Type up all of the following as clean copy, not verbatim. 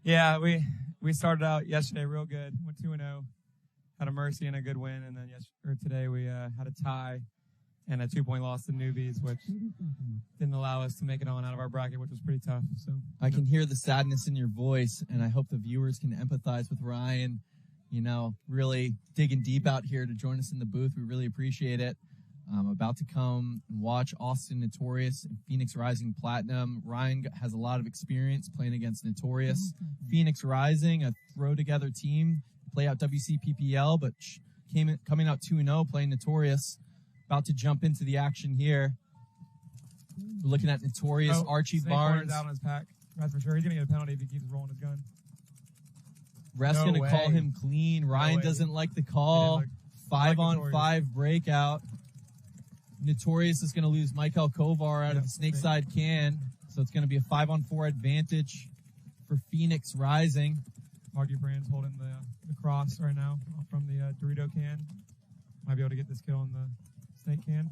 Yeah, we started out yesterday real good. Went 2-0, had a mercy and a good win, and then today we had a tie and a 2-point loss to newbies, which didn't allow us to make it on out of our bracket, which was pretty tough. So I can hear the sadness in your voice, and I hope the viewers can empathize with Ryan. You know, really digging deep out here to join us in the booth. We really appreciate it. About to come and watch Austin Notorious and Pheonix Rising Platinum. Ryan has a lot of experience playing against Notorious. Pheonix Rising, a throw-together team, play out WCPPL, but coming out 2-0, playing Notorious. About to jump into the action here. We're looking at Notorious, Archie Barnes. Out on his pack. That's for sure. He's going to get a penalty if he keeps rolling his gun. Ref's going to call him clean. Ryan doesn't like the call. 5-on-5 breakout. Notorious is going to lose Michael Kovar out of the Snakeside can. So it's going to be a 5-on-4 advantage for Pheonix Rising. Marky Brand's holding the cross right now from the Dorito can. Might be able to get this kill in the snake can.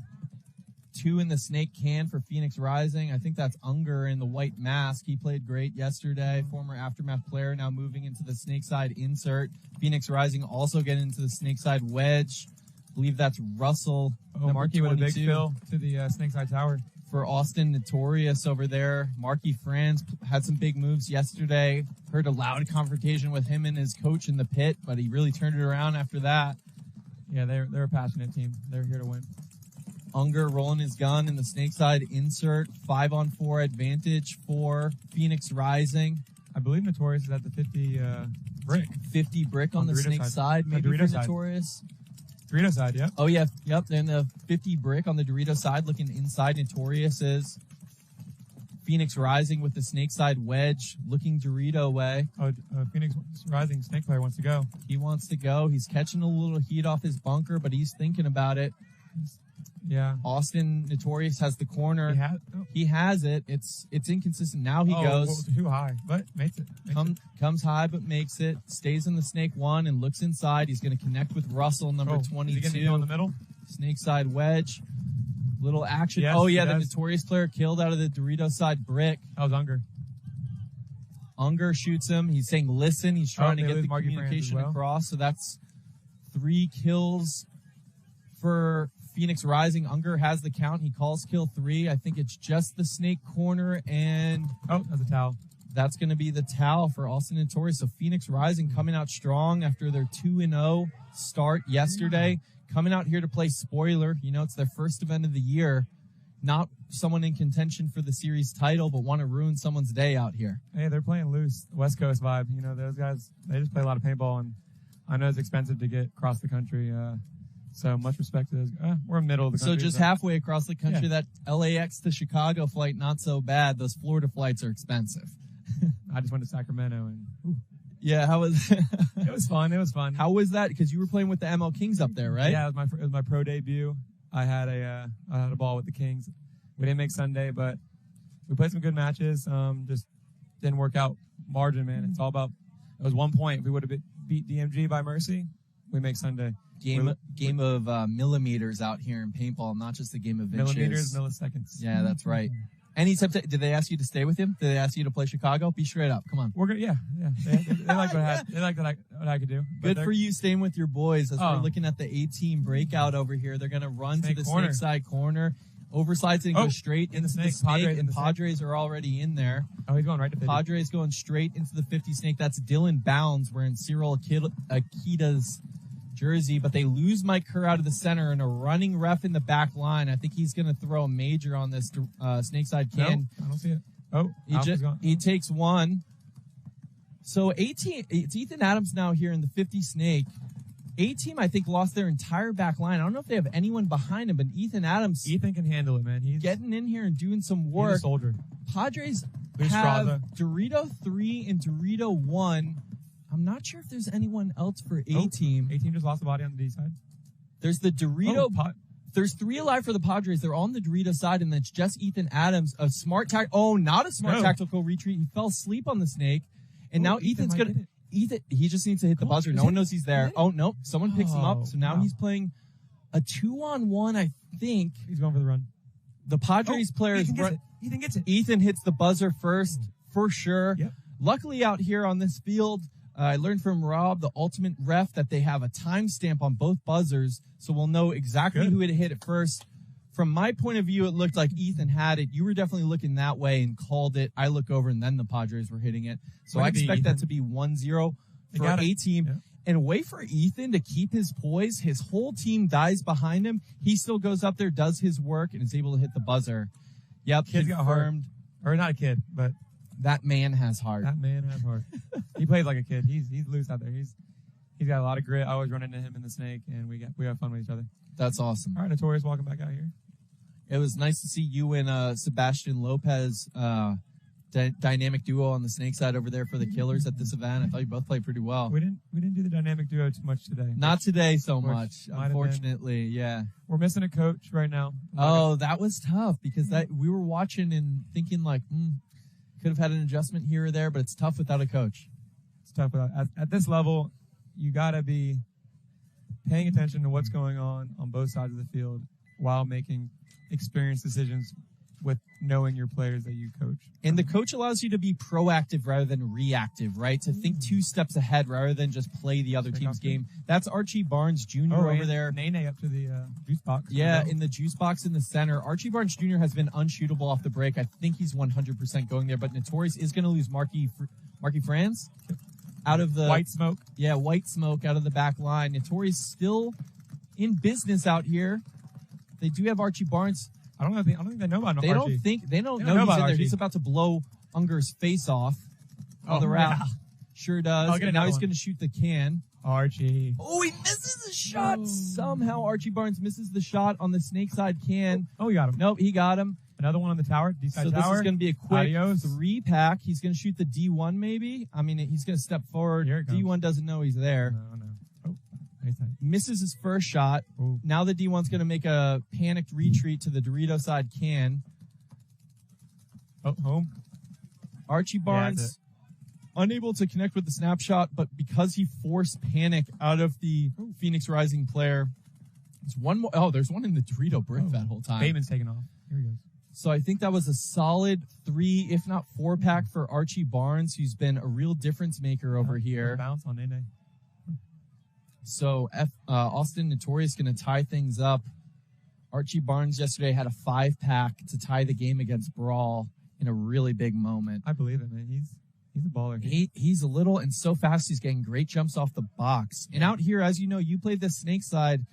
2 in the snake can for Pheonix Rising. I think that's Unger in the white mask. He played great yesterday. Former Aftermath player, now moving into the Snakeside insert. Pheonix Rising also getting into the Snakeside wedge. I believe that's Russell. Marky with a big fill to the Snakeside tower. For Austin Notorious over there. Marky Franz had some big moves yesterday. Heard a loud confrontation with him and his coach in the pit, but he really turned it around after that. Yeah, they're a passionate team. They're here to win. Unger rolling his gun in the Snakeside insert. 5-on-4 advantage for Pheonix Rising. I believe Notorious is at the 50 brick. 50 brick on the Snake side, maybe for Notorious. Dorito side, yeah. Oh, yeah. Yep. Then the 50 brick on the Dorito side, looking inside. Notorious is Pheonix Rising with the Snakeside wedge, looking Dorito way. Pheonix Rising snake player wants to go. He wants to go. He's catching a little heat off his bunker, but he's thinking about it. Yeah. Austin Notorious has the corner. He has it. It's inconsistent. Now he goes too high, but makes it. Comes high, but makes it. Stays in the snake one and looks inside. He's going to connect with Russell, number 22. Is he going in the middle? Snakeside wedge. Little action. Yes, the Notorious player killed out of the Dorito side brick. That was Unger. Unger shoots him. He's saying, listen. He's trying to get the communication across. So that's 3 kills for Pheonix Rising. Unger has the count. He calls kill 3. I think it's just the snake corner and... that's a towel. That's going to be the towel for Austin Notorious. So Pheonix Rising coming out strong after their 2-0 start yesterday. Coming out here to play spoiler. You know, it's their first event of the year. Not someone in contention for the series title, but want to ruin someone's day out here. Hey, they're playing loose. West Coast vibe. You know, those guys, they just play a lot of paintball, and I know it's expensive to get across the country. So much respect to those. We're in the middle of the country. So just halfway across the country, that LAX to Chicago flight, not so bad. Those Florida flights are expensive. I just went to Sacramento and... Yeah, how was It was fun. It was fun. How was that? Because you were playing with the ML Kings up there, right? Yeah, it was my pro debut. I had a ball with the Kings. We didn't make Sunday, but we played some good matches. Just didn't work out margin, man. It's all about... It was 1 point. If we would have beat DMG by mercy, we make Sunday. Game of millimeters out here in paintball, not just a game of inches. Millimeters, milliseconds. Yeah, that's right. Any tips? Did they ask you to stay with him? Did they ask you to play Chicago? Be straight up. Come on. We're gonna, yeah. They like what I could do. Good for you staying with your boys. As we're looking at the 18 breakout over here, they're gonna run to the snake side corner, oversides and go straight into the snake. And Padres are already in there. Oh, he's going right to 50. Padres going straight into the 50 snake. That's Dylan Bounds wearing Cyril Akita's jersey, but they lose Mike Kerr out of the center and a running ref in the back line. I think he's going to throw a major on this Snakeside can. No, I don't see it. He takes one. So it's Ethan Adams now here in the 50 snake. A-team, I think, lost their entire back line. I don't know if they have anyone behind him, but Ethan can handle it, man. He's getting in here and doing some work. He's a soldier. Padres have Dorito 3 and Dorito 1. I'm not sure if there's anyone else for A-team. A-team just lost the body on the D side. There's the Dorito. There's 3 alive for the Padres. They're all on the Dorito side, and it's just Ethan Adams. A smart not a smart tactical retreat. He fell asleep on the snake, and now Ethan's gonna. He just needs to hit the buzzer. No one knows he's there. Oh no! Someone picks him up. So now he's playing a 2-on-1. I think he's going for the run. The Padres player is run. Ethan gets it. Ethan hits the buzzer first for sure. Yep. Luckily out here on this field, I learned from Rob, the ultimate ref, that they have a timestamp on both buzzers, so we'll know exactly who had hit it first. From my point of view, it looked like Ethan had it. You were definitely looking that way and called it. I look over, and then the Padres were hitting it. So I expect that to be 1-0 for A-Team. Yeah. And wait for Ethan to keep his poise. His whole team dies behind him. He still goes up there, does his work, and is able to hit the buzzer. Yep, kid's got heart. Or not a kid, but that man has heart. That man has heart. He plays like a kid. He's loose out there. He's got a lot of grit. I always run into him in the snake, and we have fun with each other. That's awesome. All right, Notorious, welcome back out here. It was nice to see you and Sebastian Lopez dynamic duo on the snake side over there for the Killers at this event. I thought you both played pretty well. We didn't do the dynamic duo too much today. Not today so much, unfortunately. Yeah, we're missing a coach right now. Oh, that was tough because we were watching and thinking like, could have had an adjustment here or there, but it's tough without a coach. It's tough at this level. You gotta be paying attention to what's going on both sides of the field while making experienced decisions with knowing your players that you coach. And the coach allows you to be proactive rather than reactive, right? To think 2 steps ahead rather than just play the other team's game. That's Archie Barnes Jr. over there. Nene up to the juice box. Yeah, in the juice box in the center. Archie Barnes Jr. has been unshootable off the break. I think he's 100% going there, but Notorious is going to lose Marky Franz out of the white smoke. Yeah, white smoke out of the back line. Notorious still in business out here. They do have Archie Barnes. I don't think they know about Archie. They don't know he's in there. He's about to blow Unger's face off on the route. Yeah. Sure does. And now he's going to shoot the can. Archie. Oh, he misses the shot. Somehow Archie Barnes misses the shot on the snake side can. Oh, he got him. Nope, he got him. Another one on the tower. So this is going to be a quick 3-pack. He's going to shoot the D1 maybe. I mean, he's going to step forward. D1 doesn't know he's there. No. Misses his first shot. Ooh. Now the D1's going to make a panicked retreat to the Dorito side can. Oh, home. Archie Barnes unable to connect with the snapshot, but because he forced panic out of the Pheonix Rising player, there's one more. Oh, there's one in the Dorito brick that whole time. Bateman's taking off. Here he goes. So I think that was a solid 3, if not 4-pack for Archie Barnes, who's been a real difference maker over here. Bounce on Nene. So Austin Notorious going to tie things up. Archie Barnes yesterday had a 5-pack to tie the game against Brawl in a really big moment. I believe it, man. He's a baller. He's a little and so fast. He's getting great jumps off the box. And out here, as you know, you played the snake side.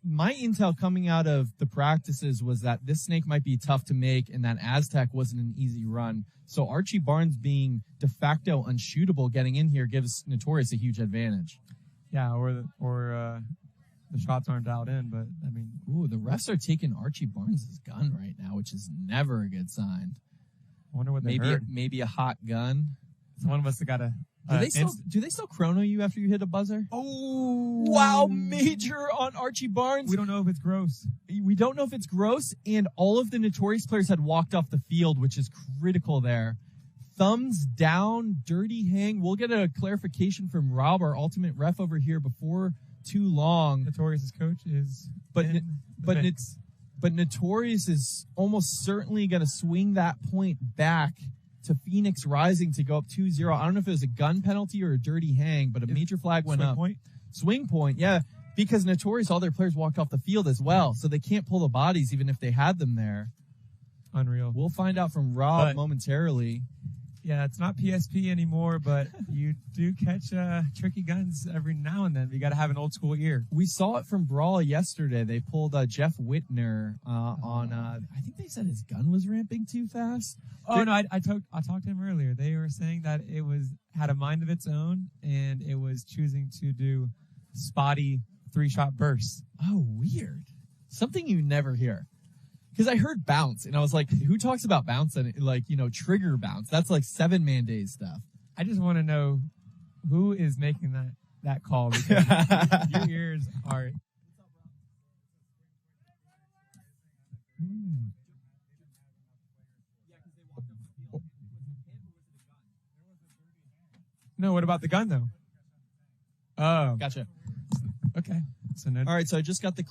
My intel coming out of the practices was that this snake might be tough to make and that Aztec wasn't an easy run. So Archie Barnes being de facto unshootable getting in here gives Notorious a huge advantage. Yeah, or the shots aren't dialed in, but I mean, the refs are taking Archie Barnes' gun right now, which is never a good sign. I wonder what they heard. Maybe a hot gun. Someone must have got a. Do they still chrono you after you hit a buzzer? Oh, wow! Major on Archie Barnes. We don't know if it's gross. We don't know if it's gross, and all of the Notorious players had walked off the field, which is critical there. Thumbs down, dirty hang. We'll get a clarification from Rob, our ultimate ref over here, before too long. Notorious' coach is, but Notorious is almost certainly going to swing that point back to Pheonix Rising to go up 2-0. I don't know if it was a gun penalty or a dirty hang, but a major flag went up. Swing point, yeah, because Notorious, all their players walked off the field as well, so they can't pull the bodies even if they had them there. Unreal. We'll find out from Rob momentarily. Yeah, it's not PSP anymore, but you do catch tricky guns every now and then. You got to have an old school ear. We saw it from Brawl yesterday. They pulled Jeff Whitner on. I think they said his gun was ramping too fast. Oh no, I talked to him earlier. They were saying that it had a mind of its own and it was choosing to do spotty 3-shot bursts. Oh, weird. Something you never hear. Because I heard bounce, and I was like, who talks about bounce and, trigger bounce? That's like 7-man days stuff. I just want to know who is making that call, because your ears are... No, what about the gun, though? Oh. Gotcha. Okay. All right, so I just got the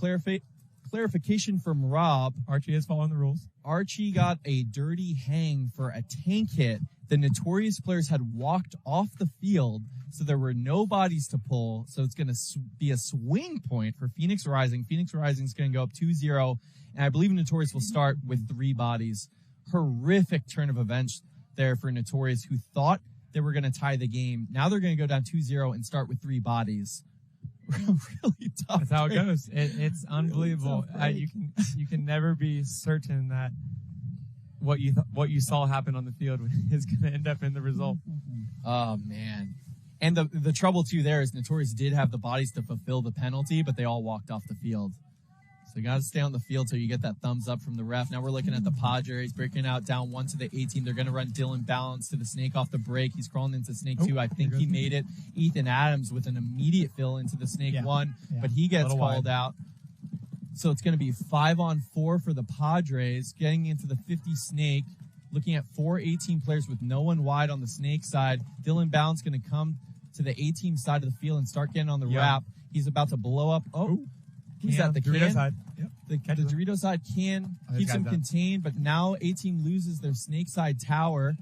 clarification from Rob. Archie is following the rules. Archie got a dirty hang for a tank hit, The Notorious players had walked off the field, so there were no bodies to pull. So it's going to be a swing point for Pheonix Rising. Pheonix Rising is going to go up 2-0, and I believe Notorious will start with 3 bodies. Horrific turn of events there for Notorious, who thought they were going to tie the game. Now they're going to go down 2-0 and start with 3 bodies. Really tough. That's how it goes. It's unbelievable. You can never be certain that what you saw happen on the field is going to end up in the result. Oh man. And the trouble too there is Notorious did have the bodies to fulfill the penalty, but they all walked off the field. So you got to stay on the field till you get that thumbs up from the ref. Now we're looking at the Padres breaking out down 1 to the 18. They're going to run Dylan Balance to the snake off the break. He's crawling into snake 2. I think he made it. Ethan Adams with an immediate fill into the snake 1, but he gets called out. So it's going to be 5-on-4 for the Padres, getting into the 50 snake, looking at 4 18 players with no one wide on the snake side. Dylan Balance going to come to the 18 side of the field and start getting on the wrap. He's about to blow up. Who's that? The Dorito can? side. The Dorito side can keeps him contained, but now 18 loses their snake side tower.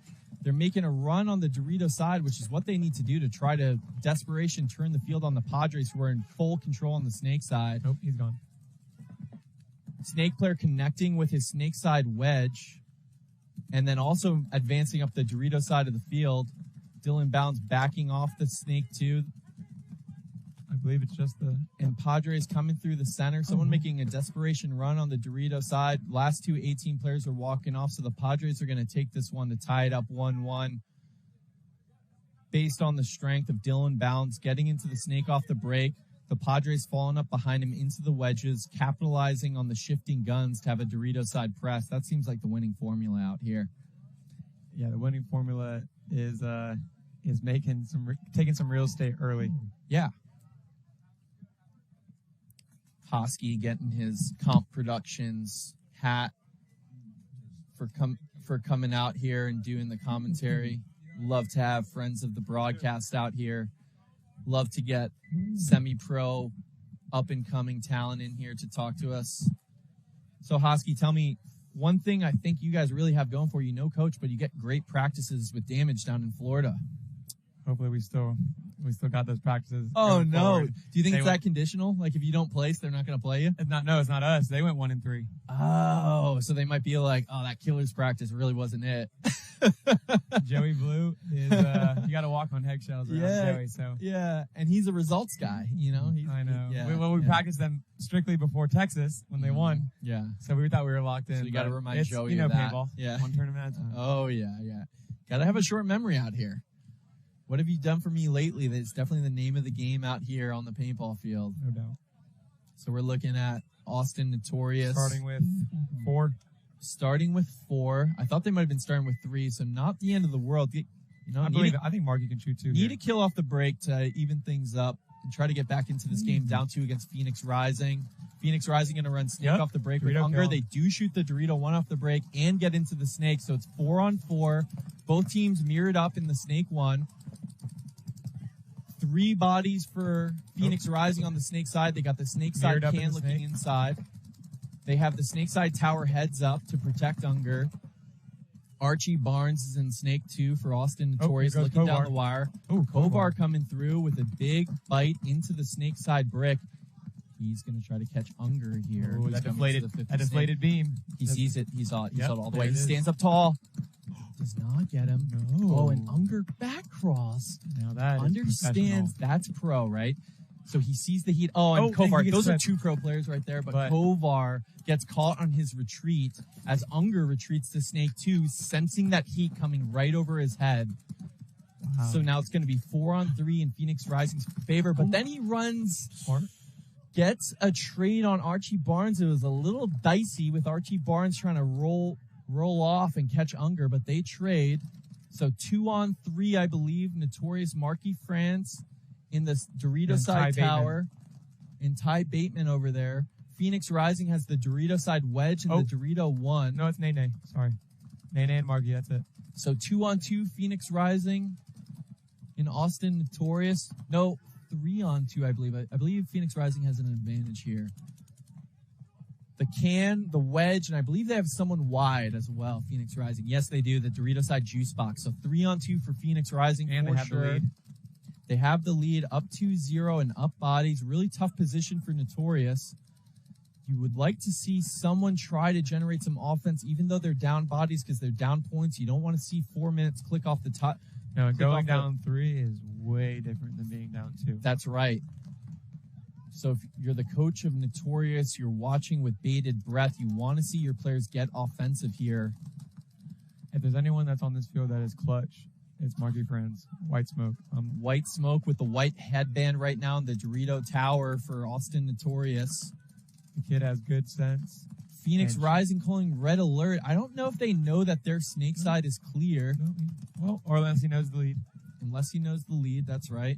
They're making a run on the Dorito side, which is what they need to do to try to desperation turn the field on the Padres, who are in full control on the snake side. Nope, he's gone. Snake player connecting with his snake side wedge, and then also advancing up the Dorito side of the field. Dylan Bounds backing off the snake 2. I believe it's just the... And Padres coming through the center. Someone making a desperation run on the Dorito side. Last 2 18 players are walking off, so the Padres are going to take this one to tie it up 1-1. Based on the strength of Dylan Bounds getting into the snake off the break. The Padres falling up behind him into the wedges, capitalizing on the shifting guns to have a Dorito side press. That seems like the winning formula out here. Yeah, the winning formula is taking some real estate early. Yeah. Hosky getting his Comp Productions hat for coming out here and doing the commentary. Love to have friends of the broadcast out here. Love to get semi-pro, up-and-coming talent in here to talk to us. So, Hosky, tell me one thing I think you guys really have going for you. No coach, but you get great practices with Damage down in Florida. Hopefully we still got those practices. Oh, no. Forward. Do you think it's that conditional? Like, if you don't place, they're not going to play you? It's not us. They went 1-3. Oh, so they might be like, oh, that killer's practice really wasn't it. Joey Blue is, you got to walk on eggshells around Joey. So. Yeah, and he's a results guy, you know? I know. We practiced them strictly before Texas when they won. Yeah. So we thought we were locked in. So you got to remind Joey of that. Paintball. Yeah. One tournament at a time. Oh, yeah. Got to have a short memory out here. What have you done for me lately? That's definitely the name of the game out here on the paintball field. No doubt. So we're looking at Austin Notorious. Starting with 4. Starting with 4. I thought they might have been starting with 3, so not the end of the world. You know, I think Marky can shoot 2. Need a kill off the break to even things up and try to get back into this game. Down 2 against Pheonix Rising. Pheonix Rising going to run snake off the break with Unger. They do shoot the Dorito 1 off the break and get into the snake, so it's 4-on-4. Both teams mirrored up in the snake 1. 3 bodies for Pheonix Rising on the snake side. They got the snake side can looking inside. They have the snake side tower heads up to protect Unger. Archie Barnes is in snake 2 for Austin Notorious looking down the wire. Kovar coming through with a big bite into the snake side brick. He's going to try to catch Unger here. That deflated beam. He sees it. He saw it all the way. He stands up tall. Does not get him. No. Oh, and Unger back cross. Now that understands that's pro, right? So he sees the heat. Oh, and Kovar. Those are 2 pro players right there. But Kovar gets caught on his retreat as Unger retreats to snake 2, sensing that heat coming right over his head. Wow. So now it's going to be 4-on-3 in Pheonix Rising's favor. But then he runs, gets a trade on Archie Barnes. It was a little dicey with Archie Barnes trying to roll off and catch Unger, but they trade. So 2-on-3, I believe. Notorious Marky France in the Dorito side tower. And Ty Bateman over there. Pheonix Rising has the Dorito side wedge and the Dorito 1. No, it's Nene. Sorry. Nene and Marky, that's it. So 2-on-2, Pheonix Rising in Austin Notorious. No, 3-on-2, I believe. I believe Pheonix Rising has an advantage here. the can, the wedge, and I believe they have someone wide as well, Pheonix Rising. Yes, they do, the Dorito side juice box. So 3-on-2 for Pheonix Rising And for they have sure. the lead. They have the lead up 2-0 and up bodies. Really tough position for Notorious. You would like to see someone try to generate some offense, even though they're down bodies because they're down points. You don't want to see 4 minutes click off the top. No, going down 3 is way different than being down 2. That's right. So if you're the coach of Notorious, you're watching with bated breath. You want to see your players get offensive here. If there's anyone that's on this field that is clutch, it's Marky Friends, White Smoke. White Smoke with the white headband right now in the Dorito Tower for Austin Notorious. The kid has good sense. Pheonix And Rising calling red alert. I don't know if they know that their snake side is clear. Well, or unless he knows the lead. Unless he knows the lead, that's right.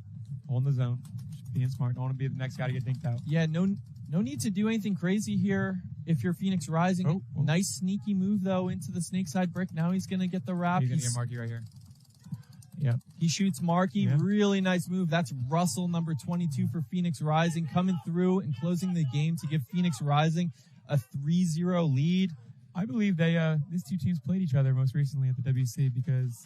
Holding the zone. Just being smart. Don't want to be the next guy to get dinked out. Yeah, no need to do anything crazy here if you're Pheonix Rising. Oh. Nice sneaky move, though, into the snake side brick. Now he's going to get the wrap. He's going to get Marky right here. Yep. He shoots Marky. Yeah. Really nice move. That's Russell, number 22 for Pheonix Rising, coming through and closing the game to give Pheonix Rising a 3-0 lead. I believe these two teams played each other most recently at the WC because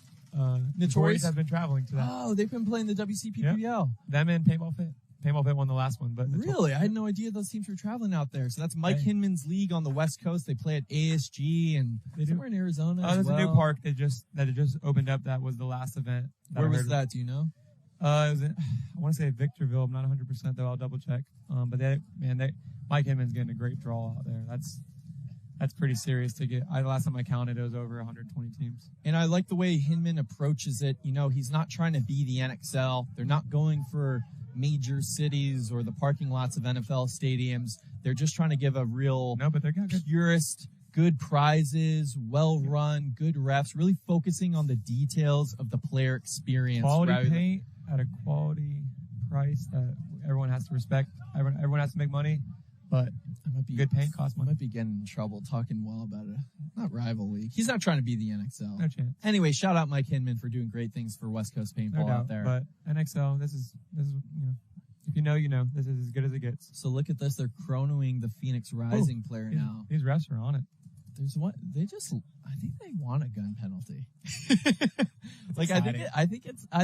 Notorious have been traveling to that. Oh, they've been playing the WCPPL. Yep. Them and Paintball Fit. Paintball Fit won the last one. But Really? I had no idea those teams were traveling out there. So that's Mike Hinman's league on the West Coast. They play at ASG and somewhere in Arizona as there's well. a new park that just opened up. That was the last event. Where was that? Do you know? It was I want to say Victorville. I'm not 100%, though. I'll double check. But Mike Hinman's getting a great draw out there. That's pretty serious to get. Last time I counted, it was over 120 teams. And I like the way Hinman approaches it. You know, he's not trying to be the NXL. They're not going for major cities or the parking lots of NFL stadiums. They're just trying to give a real but they're good. purist, good prizes, well run, good refs, really focusing on the details of the player experience. Quality paint at a quality price that everyone has to respect. Everyone has to make money, but good paint costs money. I might be getting in trouble talking well about it. Not rival league. He's not trying to be the NXL. No chance. Anyway, shout out Mike Hinman for doing great things for West Coast Paintball No doubt, out there. But NXL, this is if you know, you know. This is as good as it gets. So look at this. They're chronoing the Pheonix Rising player now. These refs are on it. There's one. I think they want a gun penalty. I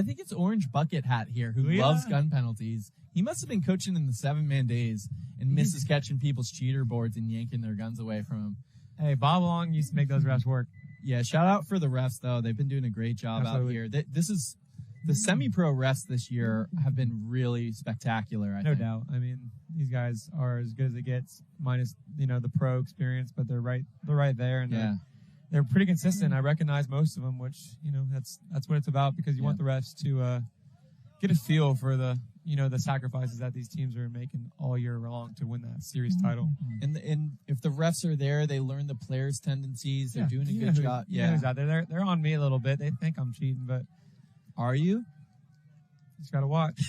think it's Orange Bucket Hat here who loves gun penalties. He must have been coaching in the 7-man days and misses catching people's cheater boards and yanking their guns away from him. Hey, Bob Long used to make those refs work. Yeah, shout out for the refs though. They've been doing a great job out here. This is the semi-pro refs this year have been really spectacular. I think. No doubt. I mean, these guys are as good as it gets, minus the pro experience, but they're right there, and they're pretty consistent. I recognize most of them, which that's what it's about, because you want the refs to get a feel for the sacrifices that these teams are making all year long to win that series title. And if the refs are there, they learn the players' tendencies. They're doing a good job. You know who's out there. They're on me a little bit. They think I'm cheating, but are you? Just gotta watch.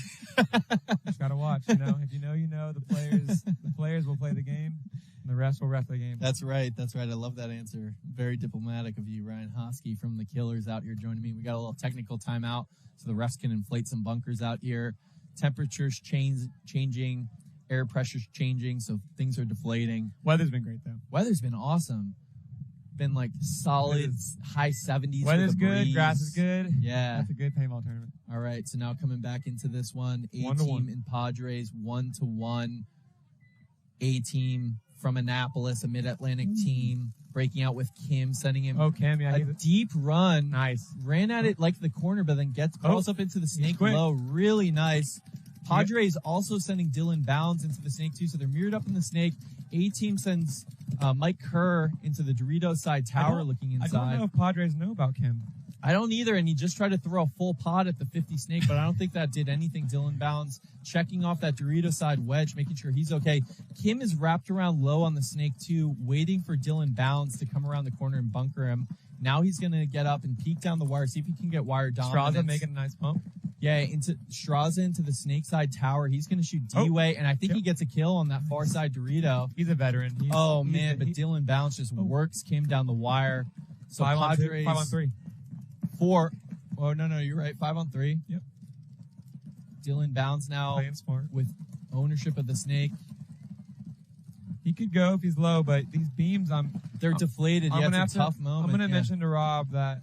Just gotta watch. If you know, you know. The players will play the game, and the refs will ref the game. That's right. I love that answer. Very diplomatic of you, Ryan Hosky from the Killers out here joining me. We got a little technical timeout, so the refs can inflate some bunkers out here. Temperatures changing, air pressure's changing, so things are deflating. Weather's been great though. Weather's been awesome. Been like solid high 70s. Weather's good. Breeze. Grass is good. Yeah. That's a good paintball tournament. All right. So now coming back into this one, A-team and Padres 1-1. A-team from Annapolis, a mid-Atlantic team, breaking out with Kim, sending him a deep run. Nice. Ran at it like the corner, but then crawls up into the snake low. Really nice. Padres also sending Dylan Bounds into the snake too, so they're mirrored up in the snake. A-team sends Mike Kerr into the Dorito side tower looking inside. I don't know if Padres know about Kim. I don't either, and he just tried to throw a full pot at the 50 snake, but I don't think that did anything. Dylan Bounds checking off that Dorito side wedge, making sure he's okay. Kim is wrapped around low on the snake too, waiting for Dylan Bounds to come around the corner and bunker him. Now he's going to get up and peek down the wire, see if he can get wire dominance. Straza making a nice pump. Yeah, into Straza into the snake side tower. He's going to shoot D-way, and I think he gets a kill on that far side Dorito. He's a veteran. But Dylan Bounds just works Kim down the wire. So 5 on 3. 4. Oh, no, you're right. 5 on 3. Yep. Dylan Bounds now playing smart with ownership of the snake. He could go if he's low, but these beams, they're deflated. It's a tough moment. I'm going to mention to Rob that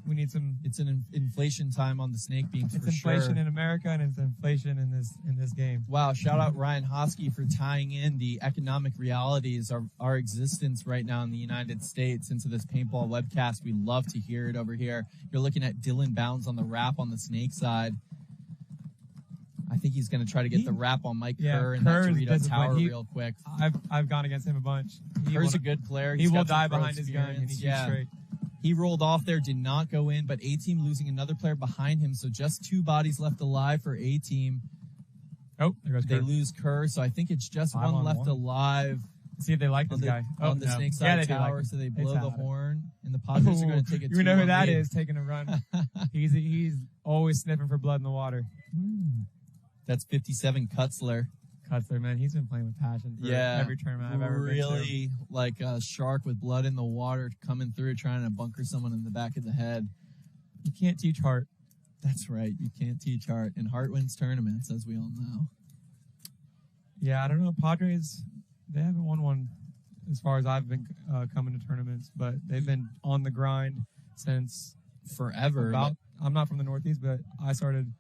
we need some. It's an inflation time on the snake beams. It's for inflation sure. in America, and it's inflation in this game. Wow! Shout out Ryan Hosky for tying in the economic realities of our existence right now in the United States into this paintball webcast. We love to hear it over here. You're looking at Dylan Bounds on the wrap on the snake side. I think he's going to try to get the wrap on Mike Kerr in that Dorito tower real quick. I've gone against him a bunch. Kerr's a good player. He will die behind his gun, and he shoots straight. He rolled off there, did not go in, but A-Team losing another player behind him, so just 2 bodies left alive for A-Team. Oh, there goes Kerr. They lose Kerr, so I think it's just one left alive. See if they like this guy. On the snake side tower, so they blow the horn, and the Padres are going to take a 2-1 You know who that lead. is taking a run. He's always sniffing for blood in the water. That's 57 Kutzler. Kutzler, man, he's been playing with passion for every tournament I've ever been to. Really like a shark with blood in the water coming through, trying to bunker someone in the back of the head. You can't teach heart. That's right. You can't teach heart. And heart wins tournaments, as we all know. Yeah, I don't know. Padres, they haven't won one as far as I've been coming to tournaments, but they've been on the grind since forever. I'm not from the Northeast, but I started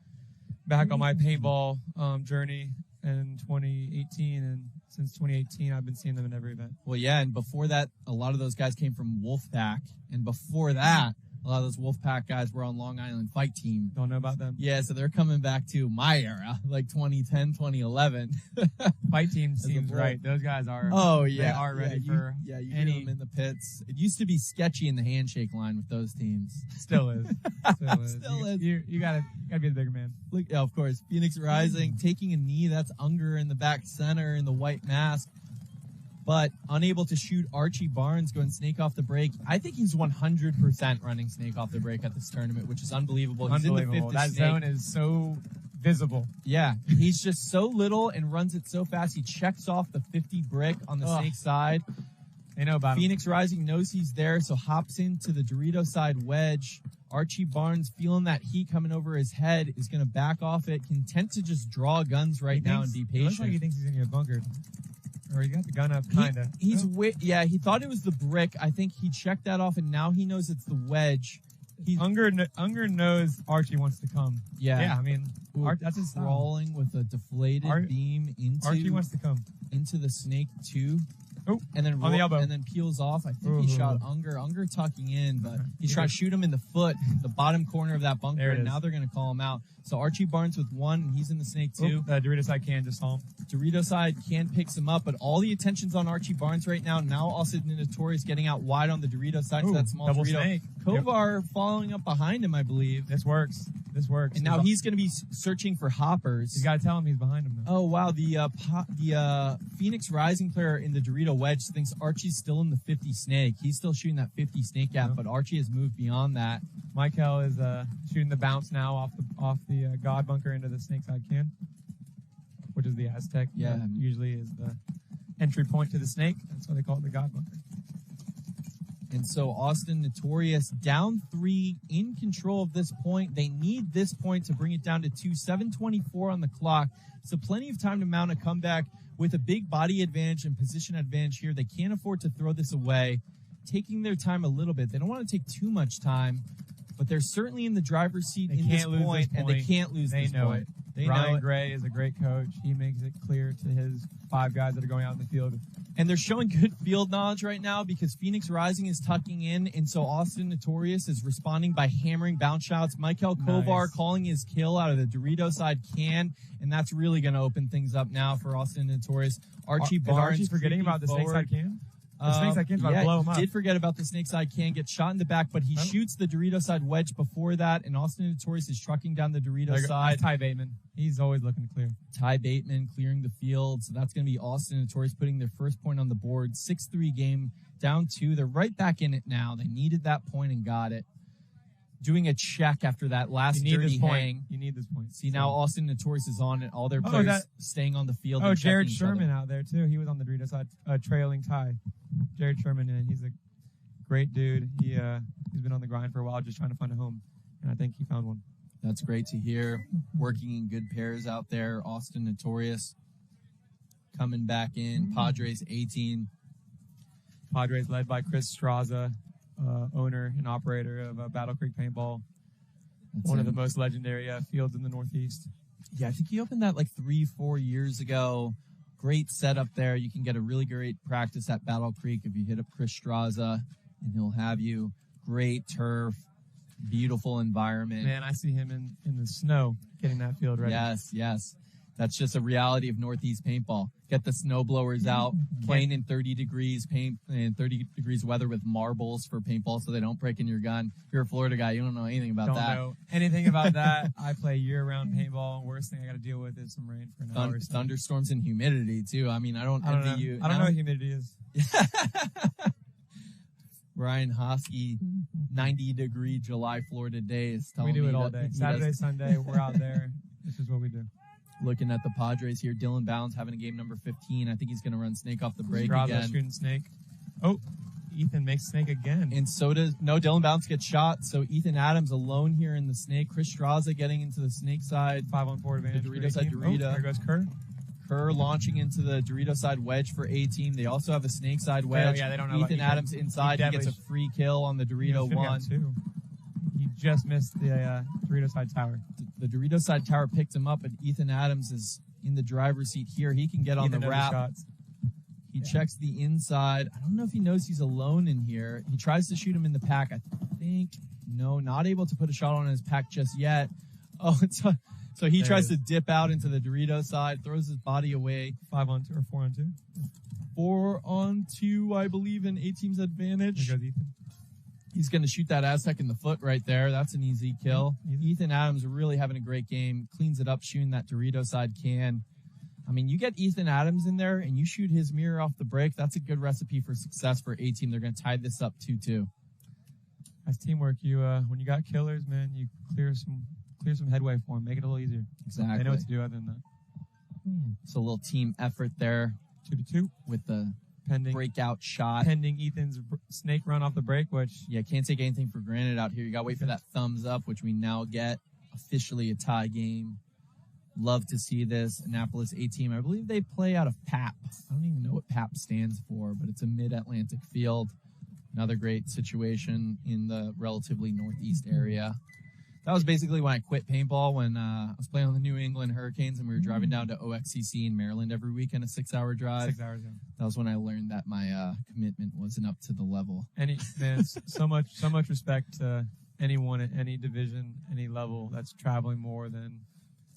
back on my paintball journey in 2018, and since 2018, I've been seeing them in every event. Well, yeah, and before that, a lot of those guys came from Wolfpack, and before that, a lot of those Wolfpack guys were on Long Island Fight Team. Don't know about them. Yeah, so they're coming back to my era, like 2010, 2011. Fight Team seems right. Those guys are. Oh, yeah. They are ready for you any. hear them in the pits. It used to be sketchy in the handshake line with those teams. Still is. Still is. You gotta be the bigger man. Look, yeah, of course. Pheonix Rising, taking a knee. That's Unger in the back center in the white mask. But unable to shoot Archie Barnes going snake off the break. I think he's 100% running snake off the break at this tournament, which is unbelievable. He's in the 5th that snake. zone is so visible. Yeah, he's just so little and runs it so fast. He checks off the 50 brick on the snake side. They know about him. Pheonix Rising knows he's there, so hops into the Dorito side wedge. Archie Barnes, feeling that heat coming over his head, is going to back off it, content to just draw guns right now and be patient. It looks like he thinks he's going to get bunkered. Or he got the gun up, kind of. He thought it was the brick. I think he checked that off, and now he knows it's the wedge. Unger knows Archie wants to come. Yeah. I mean, that's his style. Crawling with a deflated beam into Archie wants to come into the snake 2. Oh, and then on the elbow. And then peels off. I think he shot Unger. Unger tucking in, but he's trying to shoot him in the foot, the bottom corner of that bunker, and now they're going to call him out. So Archie Barnes with 1, and he's in the snake 2. Dorito side can just saw him. Dorito side can picks him up, but all the attention's on Archie Barnes right now. Now also Notorious getting out wide on the Dorito side to that small double Dorito. snake. Kovar following up behind him, I believe. This works. And now he's going to be searching for hoppers. You got to tell him he's behind him, though. Oh, wow. The Pheonix Rising player in the Dorito wedge thinks Archie's still in the 50 snake. He's still shooting that 50 snake gap, but Archie has moved beyond that. Michael is shooting the bounce now off the God bunker into the snake side can, which is the Aztec. Yeah. That usually is the entry point to the snake. That's why they call it the God bunker. And so Austin Notorious down 3, in control of this point. They need this point to bring it down to 2. 7:24 on the clock. So plenty of time to mount a comeback with a big body advantage and position advantage here. They can't afford to throw this away. Taking their time a little bit. They don't want to take too much time, but they're certainly in the driver's seat in this point, and they can't lose this point. Ryan Gray is a great coach. He makes it clear to his 5 guys that are going out in the field. And they're showing good field knowledge right now because Pheonix Rising is tucking in, and so Austin Notorious is responding by hammering bounce shots. Michael Kovar calling his kill out of the Dorito side can, and that's really going to open things up now for Austin Notorious. Archie Barnes. Is Archie forgetting about the snake side can? The snake side can's about to blow him up. He did forget about the snake side can, get shot in the back, but he shoots the Dorito side wedge before that, and Austin Notorious is trucking down the Dorito side. Ty Bateman. He's always looking to clear. Ty Bateman clearing the field, so that's going to be Austin Notorious putting their first point on the board. 6-3 game, down 2. They're right back in it now. They needed that point and got it. Doing a check after that last dirty hang. You need this point. See, now Austin Notorious is on it. All their players staying on the field. Oh, Jared Sherman out there, too. He was on the Dorito side, trailing Ty. Jared Sherman, and he's a great dude. He's been on the grind for a while, just trying to find a home, and I think he found one. That's great to hear. Working in good pairs out there. Austin Notorious. coming back in. Padres 18. Padres led by Chris Straza, owner and operator of Battle Creek Paintball. That's One of him. the most legendary fields in the Northeast. Yeah, I think he opened that like 3-4 years ago. Great setup there. You can get a really great practice at Battle Creek if you hit up Chris Straza, and he'll have you. Great turf, beautiful environment. Man, I see him in the snow getting that field ready. Yes. That's just a reality of Northeast paintball. Get the snow blowers out, playing in 30 degrees paint and 30 degrees weather with marbles for paintball so they don't break in your gun. If you're a Florida guy, you don't know anything about Don't that. know anything about that. I play year-round paintball. Worst thing I got to deal with is some rain for an hour. Thunderstorms and humidity too. I mean, I don't envy you. I don't know what humidity is. Ryan Hosky, 90-degree July Florida day is telling We do me it all that day. he Saturday, does- Sunday, we're out there. This is what we do. Looking at the Padres here, Dylan Bounds having a game number 15. I think he's going to run Snake off the break Straza again. shooting Snake. Oh, Ethan makes Snake again. And so does, no, Dylan Bounds gets shot. So Ethan Adams alone here in the Snake. Chris Straza getting into the Snake side. 5-on-4 advantage. The for Dorito side, 18. Dorito. Oh, there goes Kerr. Kerr launching into the Dorito side wedge for A-team. They also have a Snake side wedge. Yeah, they don't know about Ethan Ethan. Adams inside. He gets a free kill on the Dorito one. Too. He just missed the Dorito side tower. The Dorito side tower picked him up, but Ethan Adams is in the driver's seat here. He can get on Ethan the knows wrap. shots. He checks the inside. I don't know if he knows he's alone in here. He tries to shoot him in the pack. I think, no, not able to put a shot on his pack just yet. Oh, so he tries to dip out into the Dorito side, throws his body away. 5-on-2 or 4-on-2. 4-on-2, I believe, in A-team's advantage. There goes Ethan. He's going to shoot that Aztec in the foot right there. That's an easy kill. Ethan Adams really having a great game. Cleans it up, shooting that Dorito side can. I mean, you get Ethan Adams in there and you shoot his mirror off the break. That's a good recipe for success for A-team. They're going to tie this up 2-2. That's teamwork. You when you got killers, man, you clear some headway for them. Make it a little easier. Exactly. They know what to do other than that. It's a little team effort there 2-2. with the Pending breakout shot. pending Ethan's Snake run off the break, which Yeah, can't take anything for granted out here. You got to wait for that thumbs up, which we now get. Officially a tie game. Love to see this. Annapolis A-team. I believe they play out of PAP. I don't even know what PAP stands for, but it's a mid-Atlantic field. Another great situation in the relatively northeast area. That was basically when I quit paintball, when I was playing on the New England Hurricanes and we were driving down to OXCC in Maryland every weekend, a 6-hour drive. 6 hours in. That was when I learned that my commitment wasn't up to the level. So much respect to anyone at any division, any level that's traveling more than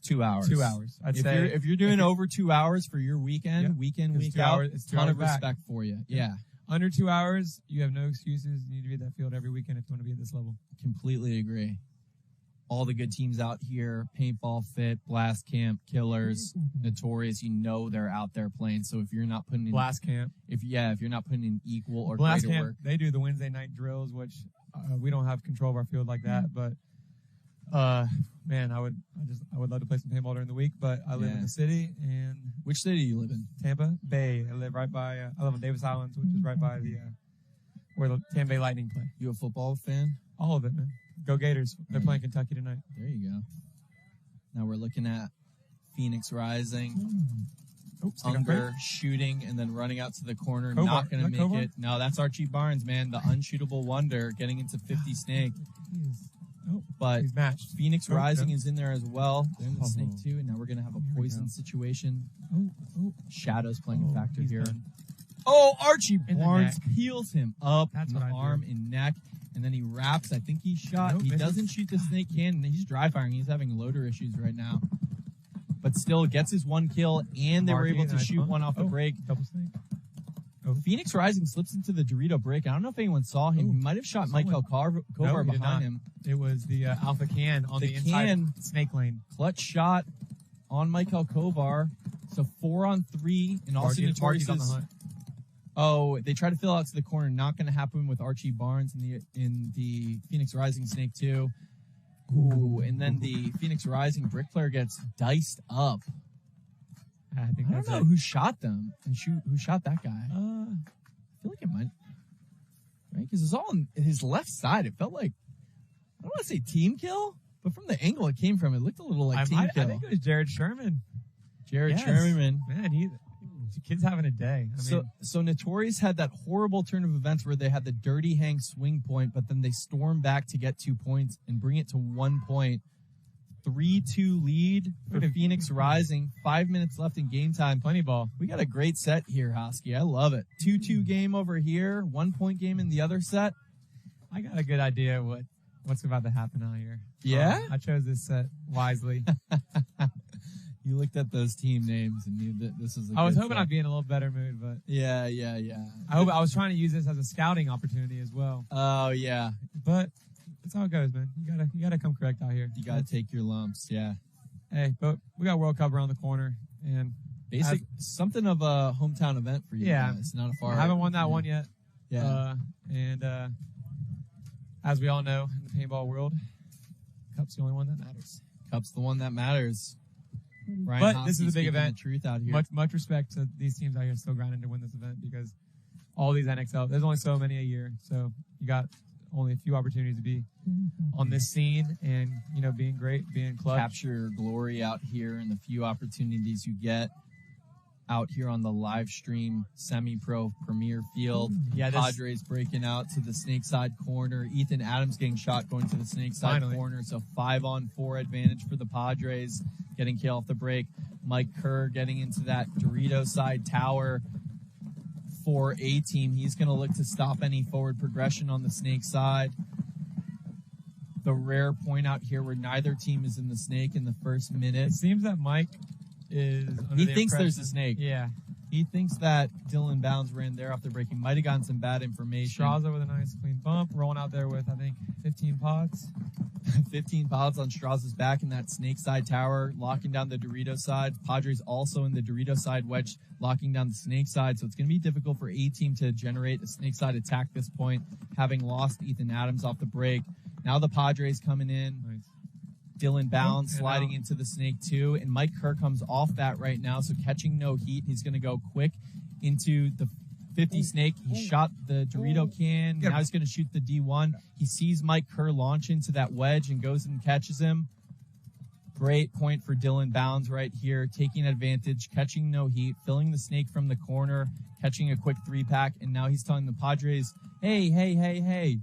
2 hours. 2 hours. I'd say If you're doing over 2 hours for your weekend, week in, It's week 2 out, hours- it's 2 ton hours of back. respect for you. Yeah, under 2 hours, you have no excuses. You need to be at that field every weekend if you want to be at this level. completely agree. All the good teams out here, Paintball Fit, Blast Camp, Killers, Notorious, you know they're out there playing. So if you're not putting in Blast Camp. if you're not putting in equal or Blast greater Camp, work, they do the Wednesday night drills, which we don't have control of our field like that. But man, I would love to play some paintball during the week. But I live in the city, and which city do you live in? Tampa Bay. I live right by. I live on Davis Islands, which is right by the where the Tampa Bay Lightning play. You a football fan? All of it, man. Go Gators! They're playing Kentucky tonight. There you go. Now we're looking at Pheonix Rising. Unger shooting and then running out to the corner, Kovar. not going to Is that make Kovar? it. No, that's Archie Barnes, man, the unshootable wonder, getting into 50 Snake. But He's matched. Pheonix Oh, Rising yeah. is in there as well. They're in the Snake Oh. too, and now we're going to have a Here we poison go. situation. Oh, Shadows playing a factor he's here. done. Oh, Archie In the Barnes neck. peels him up That's in the what I do. arm and neck, and then he wraps. I think he's shot. Nope, he misses. doesn't shoot the Snake cannon. He's dry firing. He's having loader issues right now. But still gets his one kill, and they were able to Nice shoot bump. one off the break. Double Snake. Pheonix Rising slips into the Dorito break. I don't know if anyone saw him. Ooh. He might have shot Someone- Michael Kovar No, he did behind not. him. It was the Alpha Can on The the inside can- Snake lane. Clutch shot on Michael Kovar. So 4-on-3, and also Marky's Notorious on the is- hunt. Oh, they try to fill out to the corner. Not going to happen with Archie Barnes in the Pheonix Rising Snake 2. Ooh, and then the Pheonix Rising brick player gets diced up. I think I don't that's know it. who shot them and who shot that guy. I Uh, feel like it might, right? Because it's all on his left side. It felt like, I don't want to say team kill, but from the angle it came from, it looked a little like team I kill. think it was Jared Sherman. Jared Yes. Sherman. Man, The kid's having a day. So Notorious had that horrible turn of events where they had the dirty hang swing point, but then they stormed back to get 2 points and bring it to 1 point. 3-2 lead for Pheonix Rising. 5 minutes left in game time. Plenty ball. We got a great set here, Hosky. I love it. 2-2 game over here. 1 point game in the other set. I got a good idea what's about to happen out here. Yeah? I chose this set wisely. You looked at those team names and knew that this is. I was hoping I'd be in a little better mood, but yeah. I was trying to use this as a scouting opportunity as well. Oh yeah, but that's how it goes, man. You gotta come correct out here. You gotta take your lumps, yeah. Hey, but we got World Cup around the corner, and something of a hometown event for you. Yeah, it's not a far. I haven't won that one yet. Yeah, and as we all know, in the paintball world, Cup's the only one that matters. Cup's the one that matters. Ryan but Hosky, this is a big event. Truth out here. Much respect to these teams out here still grinding to win this event because all these NXL, there's only so many a year, so you got only a few opportunities to be on this scene and being great, being clutch. Capture your glory out here and the few opportunities you get out here on the live stream semi-pro premier field. Yeah, Padres breaking out to the snake side corner. Ethan Adams getting shot going to the snake side corner. So 5-on-4 advantage for the Padres. Getting kill off the break. Mike Kerr getting into that Dorito side tower for A-Team. He's going to look to stop any forward progression on the snake side. The rare point out here where neither team is in the snake in the first minute. It seems that Mike is he thinks there's a snake. Yeah. He thinks that Dylan Bounds ran there off the break. He might have gotten some bad information. Straza with a nice clean bump. Rolling out there with, I think, 15 pods. 15 pods on Straza's back in that snake side tower, locking down the Dorito side. Padres also in the Dorito side wedge, locking down the snake side. So it's going to be difficult for A-Team to generate a snake side attack this point, having lost Ethan Adams off the break. Now the Padres coming in. Nice. Dylan Bounds sliding into the snake too, and Mike Kerr comes off that right now, so catching no heat. He's going to go quick into the 50 snake. He shot the Dorito can. Now he's going to shoot the D1. He sees Mike Kerr launch into that wedge and goes and catches him. Great point for Dylan Bounds right here, taking advantage, catching no heat, filling the snake from the corner, catching a quick 3-pack, and now he's telling the Padres, hey,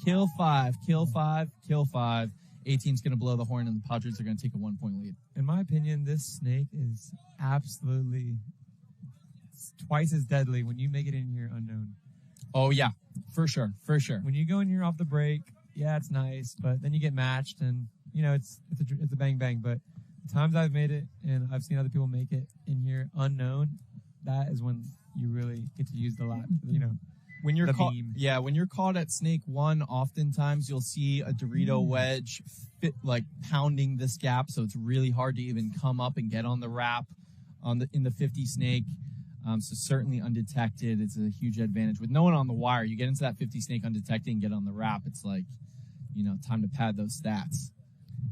kill 5, kill 5, kill 5. A-Team's going to blow the horn, and the Padres are going to take a 1-point lead. In my opinion, this snake is absolutely twice as deadly when you make it in here unknown. Oh, yeah, for sure. When you go in here off the break, yeah, it's nice, but then you get matched, and, it's a bang-bang. But the times I've made it, and I've seen other people make it in here unknown, that is when you really get to use the lot, When you're caught at snake 1, oftentimes you'll see a Dorito wedge pounding this gap, so it's really hard to even come up and get on the wrap in the 50 snake. So certainly undetected, it's a huge advantage. With no one on the wire, you get into that 50 snake undetected and get on the wrap. It's like, time to pad those stats.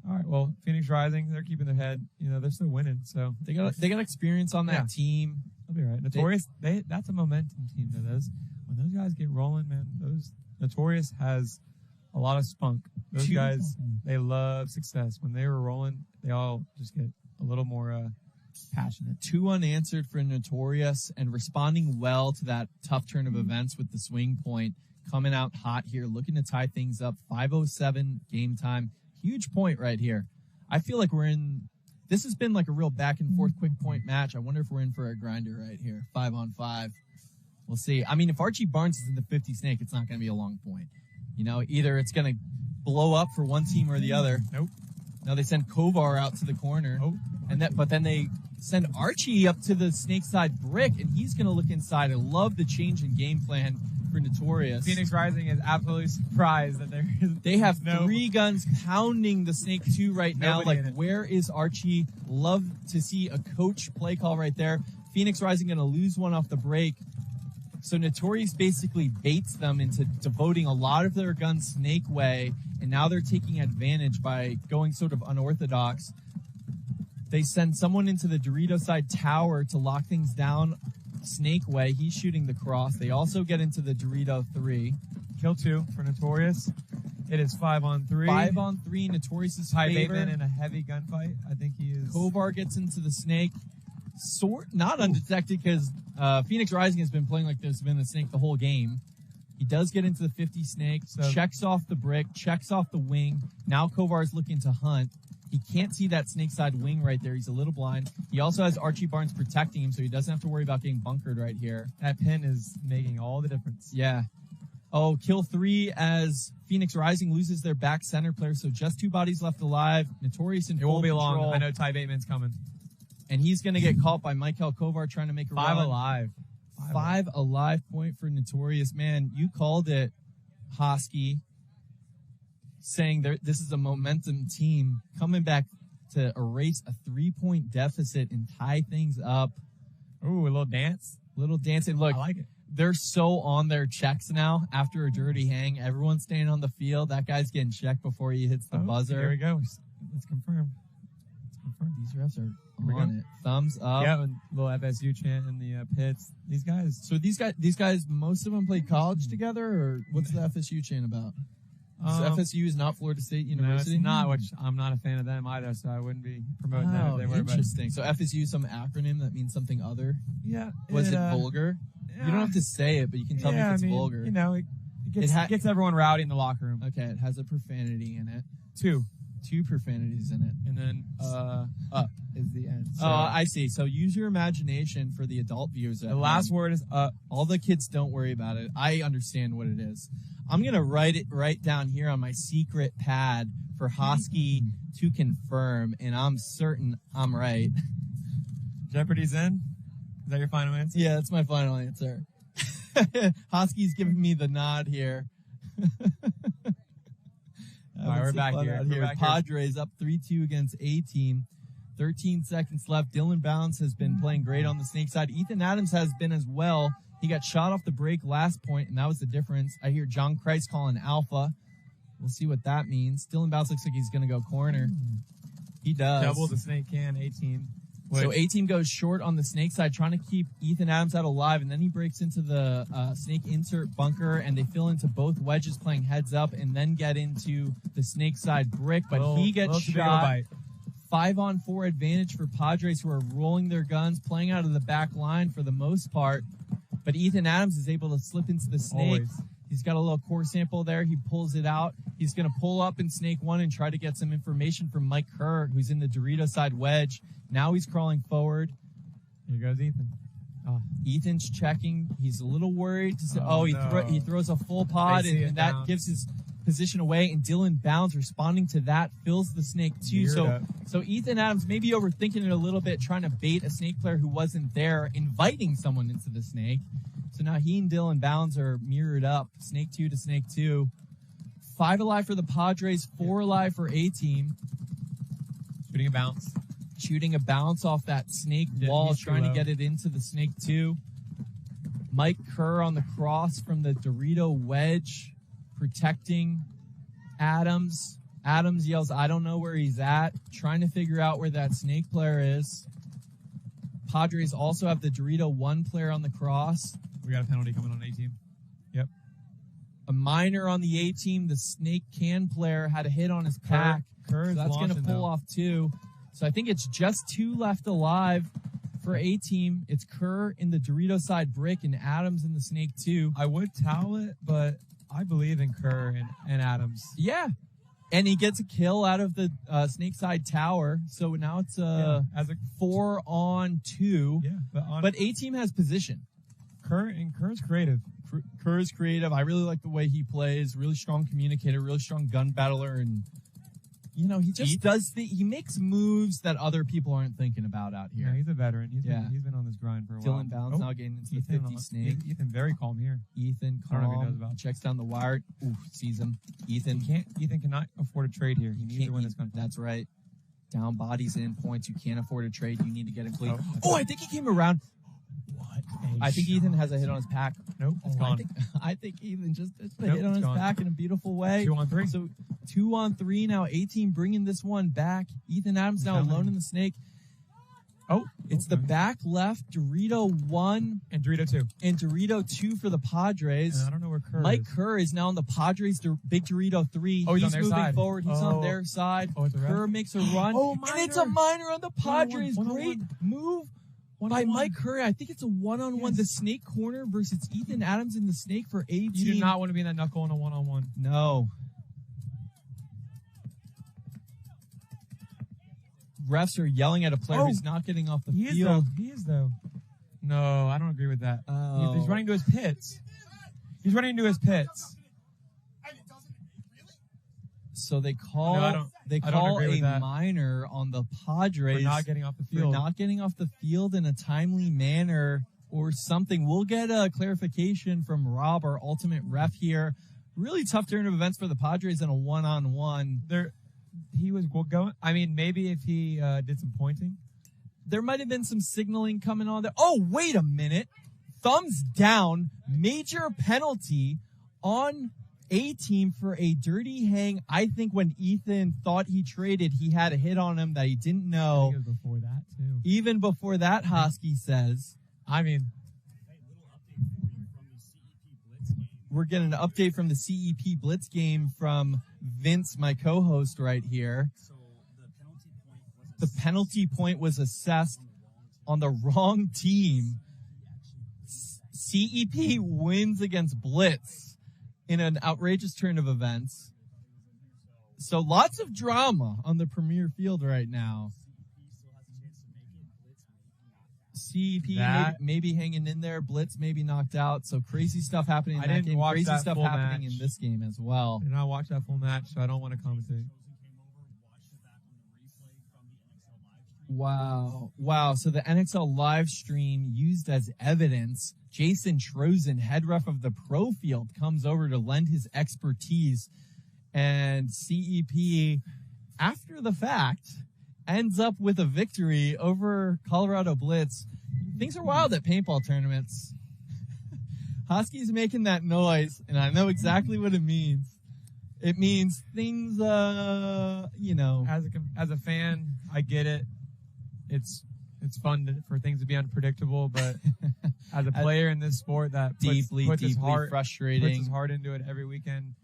All right, well, Pheonix Rising, they're keeping their head. They're still winning, so they got experience on that team. They'll be all right. Notorious, that's a momentum team. When those guys get rolling, man, Notorious has a lot of spunk. Those guys, they love success. When they were rolling, they all just get a little more passionate. 2 unanswered for Notorious and responding well to that tough turn of events with the swing point. Coming out hot here, looking to tie things up. 5:07 game time. Huge point right here. I feel like this has been like a real back and forth quick point match. I wonder if we're in for a grinder right here. 5-on-5. We'll see. I mean, if Archie Barnes is in the 50 snake, it's not going to be a long point. Either it's going to blow up for one team or the other. Nope. Now they send Kovar out to the corner. Oh. But then they send Archie up to the snake side brick, and he's going to look inside. I love the change in game plan for Notorious. Pheonix Rising is absolutely surprised that they have 3 guns pounding the snake 2 right now. Where is Archie? Love to see a coach play call right there. Pheonix Rising going to lose one off the break. So Notorious basically baits them into devoting a lot of their guns snake way, and now they're taking advantage by going sort of unorthodox. They send someone into the Dorito side tower to lock things down snake way. He's shooting the cross. They also get into the Dorito 3. Kill 2 for Notorious. It is 5-on-3. 5-on-3, Notorious's High favor. Bateman in a heavy gunfight. I think he is. Kovar gets into the snake. Not undetected because Pheonix Rising has been playing like there's been a snake the whole game. He does get into the 50 snake, checks off the brick, checks off the wing. Now Kovar's looking to hunt. He can't see that snake side wing right there. He's a little blind. He also has Archie Barnes protecting him, so he doesn't have to worry about getting bunkered right here. That pin is making all the difference. Yeah. Oh, kill 3 as Pheonix Rising loses their back center player, so just 2 bodies left alive. Notorious in full It won't be control. long. I know Ty Bateman's coming. And he's going to get caught by Michael Kovar trying to make a 5 run. alive. 5 alive point for Notorious. Man, you called it, Hosky, saying this is a momentum team coming back to erase a 3-point deficit and tie things up. Ooh, a little dance. Little dancing. Look, I like it. They're so on their checks now after a dirty hang. Everyone's staying on the field. That guy's getting checked before he hits the buzzer. Here we go. Let's confirm. These refs are on it. Thumbs up. Yeah, and little FSU chant in the pits. These guys. So these guys, most of them played college together, or what's the FSU chant about? FSU is not Florida State University? No, it's not, which I'm not a fan of them either, so I wouldn't be promoting them if they were. Interesting. So FSU is some acronym that means something other? Yeah. Was it vulgar? Yeah. You don't have to say it, but you can tell me if it's vulgar. You know, it gets everyone rowdy in the locker room. Okay, it has a profanity in it. 2 profanities in it. And then up is the end. So, I see. So use your imagination for the adult viewers. The last word is up. All the kids, don't worry about it. I understand what it is. I'm going to write it right down here on my secret pad for Hosky to confirm, and I'm certain I'm right. Jeopardy's in? Is that your final answer? Yeah, that's my final answer. Hosky's giving me the nod here. All right, we're back here. Padres up 3-2 against A-Team. 13 seconds left. Dylan Bounds has been playing great on the snake side. Ethan Adams has been as well. He got shot off the break last point, and that was the difference. I hear John Christ calling alpha. We'll see what that means. Dylan Bounds looks like he's going to go corner. He does. Double the snake can, 18. So A-Team goes short on the snake side, trying to keep Ethan Adams out alive, and then he breaks into the snake insert bunker, and they fill into both wedges playing heads up, and then get into the snake side brick, but he gets shot. 5-on-4 advantage for Padres, who are rolling their guns, playing out of the back line for the most part, but Ethan Adams is able to slip into the snake. Always. He's got a little core sample there. He pulls it out. He's going to pull up in snake 1 and try to get some information from Mike Kerr, who's in the Dorito side wedge. Now he's crawling forward. Here goes Ethan. Oh. Ethan's checking. He's a little worried. He throws a full pod, and that gives his position away. And Dylan Bounds, responding to that, fills the snake too. So Ethan Adams may be overthinking it a little bit, trying to bait a snake player who wasn't there, inviting someone into the snake. So now he and Dylan Bounds are mirrored up, snake 2 to snake 2. 5 alive for the Padres, 4 alive for A-Team. Shooting a bounce off that snake wall, trying to get it into the snake 2. Mike Kerr on the cross from the Dorito wedge, protecting Adams. Adams yells, "I don't know where he's at," trying to figure out where that snake player is. Padres also have the Dorito 1 player on the cross. We got a penalty coming on A-Team. Yep. A minor on the A-Team. The snake can player had a hit on his pack. Kerr so that's going to pull off 2. So I think it's just 2 left alive for A-Team. It's Kerr in the Dorito side brick and Adams in the snake 2. I would towel it, but I believe in Kerr and Adams. Yeah. And he gets a kill out of the snake side tower. So now it's as a 4-on-2. Yeah. But A-Team has position. Kerr's creative. Kerr's creative. I really like the way he plays. Really strong communicator, really strong gun battler, and he just he makes moves that other people aren't thinking about out here. Yeah, he's a veteran. He's been on this grind for a while. Dylan Bounds now getting into the 50 snake. Ethan very calm here. Ethan calm. Checks down the wire. Ooh, sees him. Ethan cannot afford a trade here. He needs to win this gun. That's right. Down bodies in points. You can't afford a trade. You need to get him clean. I think he came around. I think Ethan has a hit on his pack. Nope, it's gone. I think Ethan just hit on his pack in a beautiful way. 2-on-3. So 2-on-3 now. A-Team bringing this one back. Ethan Adams now alone in the snake. It's the back left Dorito 1 and Dorito 2 and Dorito 2 for the Padres. And I don't know where Kerr Mike Kerr is now on the Padres big Dorito 3. He's on their moving side. forward. He's on their side. It's a Kerr makes a run. And it's a minor on the Padres. Great move by Mike Curry. I think it's a one-on-one. Yes. The snake corner versus Ethan Adams in the snake for A team. You do not want to be in that knuckle in a one-on-one. No. Refs are yelling at a player who's not getting off the field. He is, though. No, I don't agree with that. Oh. He's running to his pits. He's running to his pits. So they call a minor on the Padres for not getting off the field. For not getting off the field in a timely manner or something. We'll get a clarification from Rob, our ultimate ref here. Really tough turn of events for the Padres in a one-on-one. He was going. I mean, maybe if he did some pointing. There might have been some signaling coming on there. Oh, wait a minute. Thumbs down. Major penalty on A team for a dirty hang. I think when Ethan thought he traded, he had a hit on him that he didn't know. I think it was before that, too. Even before that, Hosky says. I mean. We're getting an update from the CEP Blitz game from Vince, my co-host right here. The penalty point was assessed on the wrong team. CEP wins against Blitz in an outrageous turn of events. So lots of drama on the Premier Field right now. CEP maybe hanging in there. Blitz maybe knocked out. So crazy stuff happening in that game. Crazy stuff happening in this game as well. I did not watch that full match, so I don't want to commentate. Wow. So the NXL live stream used as evidence. Jason Trozen, head ref of the Pro Field, comes over to lend his expertise. And CEP, after the fact, ends up with a victory over Colorado Blitz. Things are wild at paintball tournaments. Husky's making that noise, and I know exactly what it means. It means things, you know. As a fan, I get it. It's fun for things to be unpredictable, but as a player in this sport that deeply frustrating, puts his heart into it every weekend,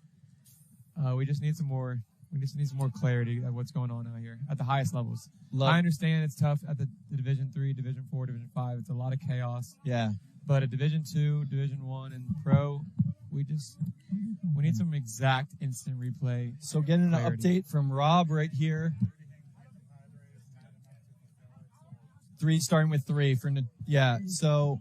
we just need some more. We just need some more clarity of what's going on out here at the highest levels. I understand it's tough at the Division 3, Division 4, Division 5. It's a lot of chaos. Yeah. But at Division 2, Division 1, and Pro, we need some exact instant replay. So getting an update from Rob right here. Starting with 3 so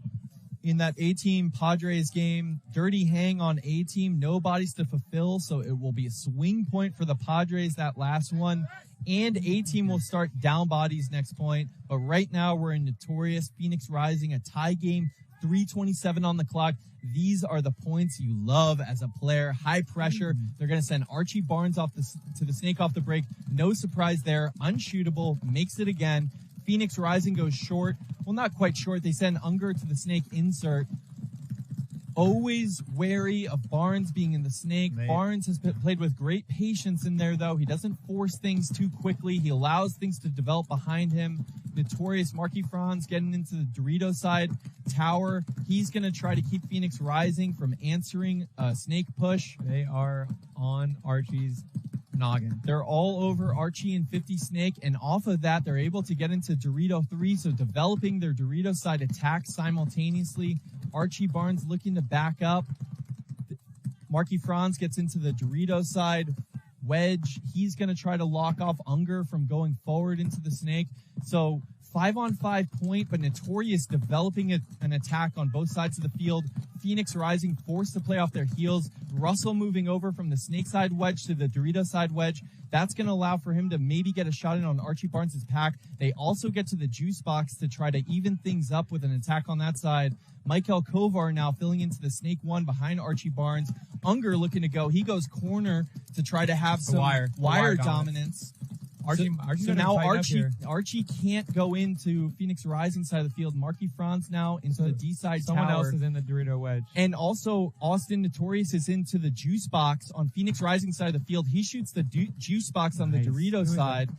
in that A-team Padres game, dirty hang on A-team, no bodies to fulfill, so it will be a swing point for the Padres, that last one, and A-team will start down bodies next point, but right now we're in Notorious, Pheonix Rising, a tie game, 3:27 on the clock. These are the points you love as a player, high pressure. They're going to send Archie Barnes to the snake off the break, no surprise there, unshootable, makes it again. Pheonix Rising goes short. Well, not quite short. They send Unger to the snake insert. Always wary of Barnes being in the snake. Barnes has played with great patience in there, though. He doesn't force things too quickly. He allows things to develop behind him. Notorious Marky Franz getting into the Dorito side tower. He's going to try to keep Pheonix Rising from answering a snake push. They are on Archie's noggin. They're all over Archie and 50 Snake, and off of that, they're able to get into Dorito 3, so developing their Dorito side attack simultaneously. Archie Barnes looking to back up. Marky Franz gets into the Dorito side wedge. He's going to try to lock off Unger from going forward into the snake. So 5-on-5 point, but Notorious developing an attack on both sides of the field. Pheonix Rising forced to play off their heels. Russell moving over from the snake side wedge to the Dorito side wedge. That's going to allow for him to maybe get a shot in on Archie Barnes' pack. They also get to the juice box to try to even things up with an attack on that side. Michael Kovar now filling into the snake one behind Archie Barnes. Unger looking to go. He goes corner to try to have some wire dominance. So now Archie can't go into Pheonix Rising side of the field. Marky Franz now into the D side tower. Someone else is in the Dorito wedge. And also Austin Notorious is into the juice box on Pheonix Rising side of the field. He shoots the juice box on the Dorito side.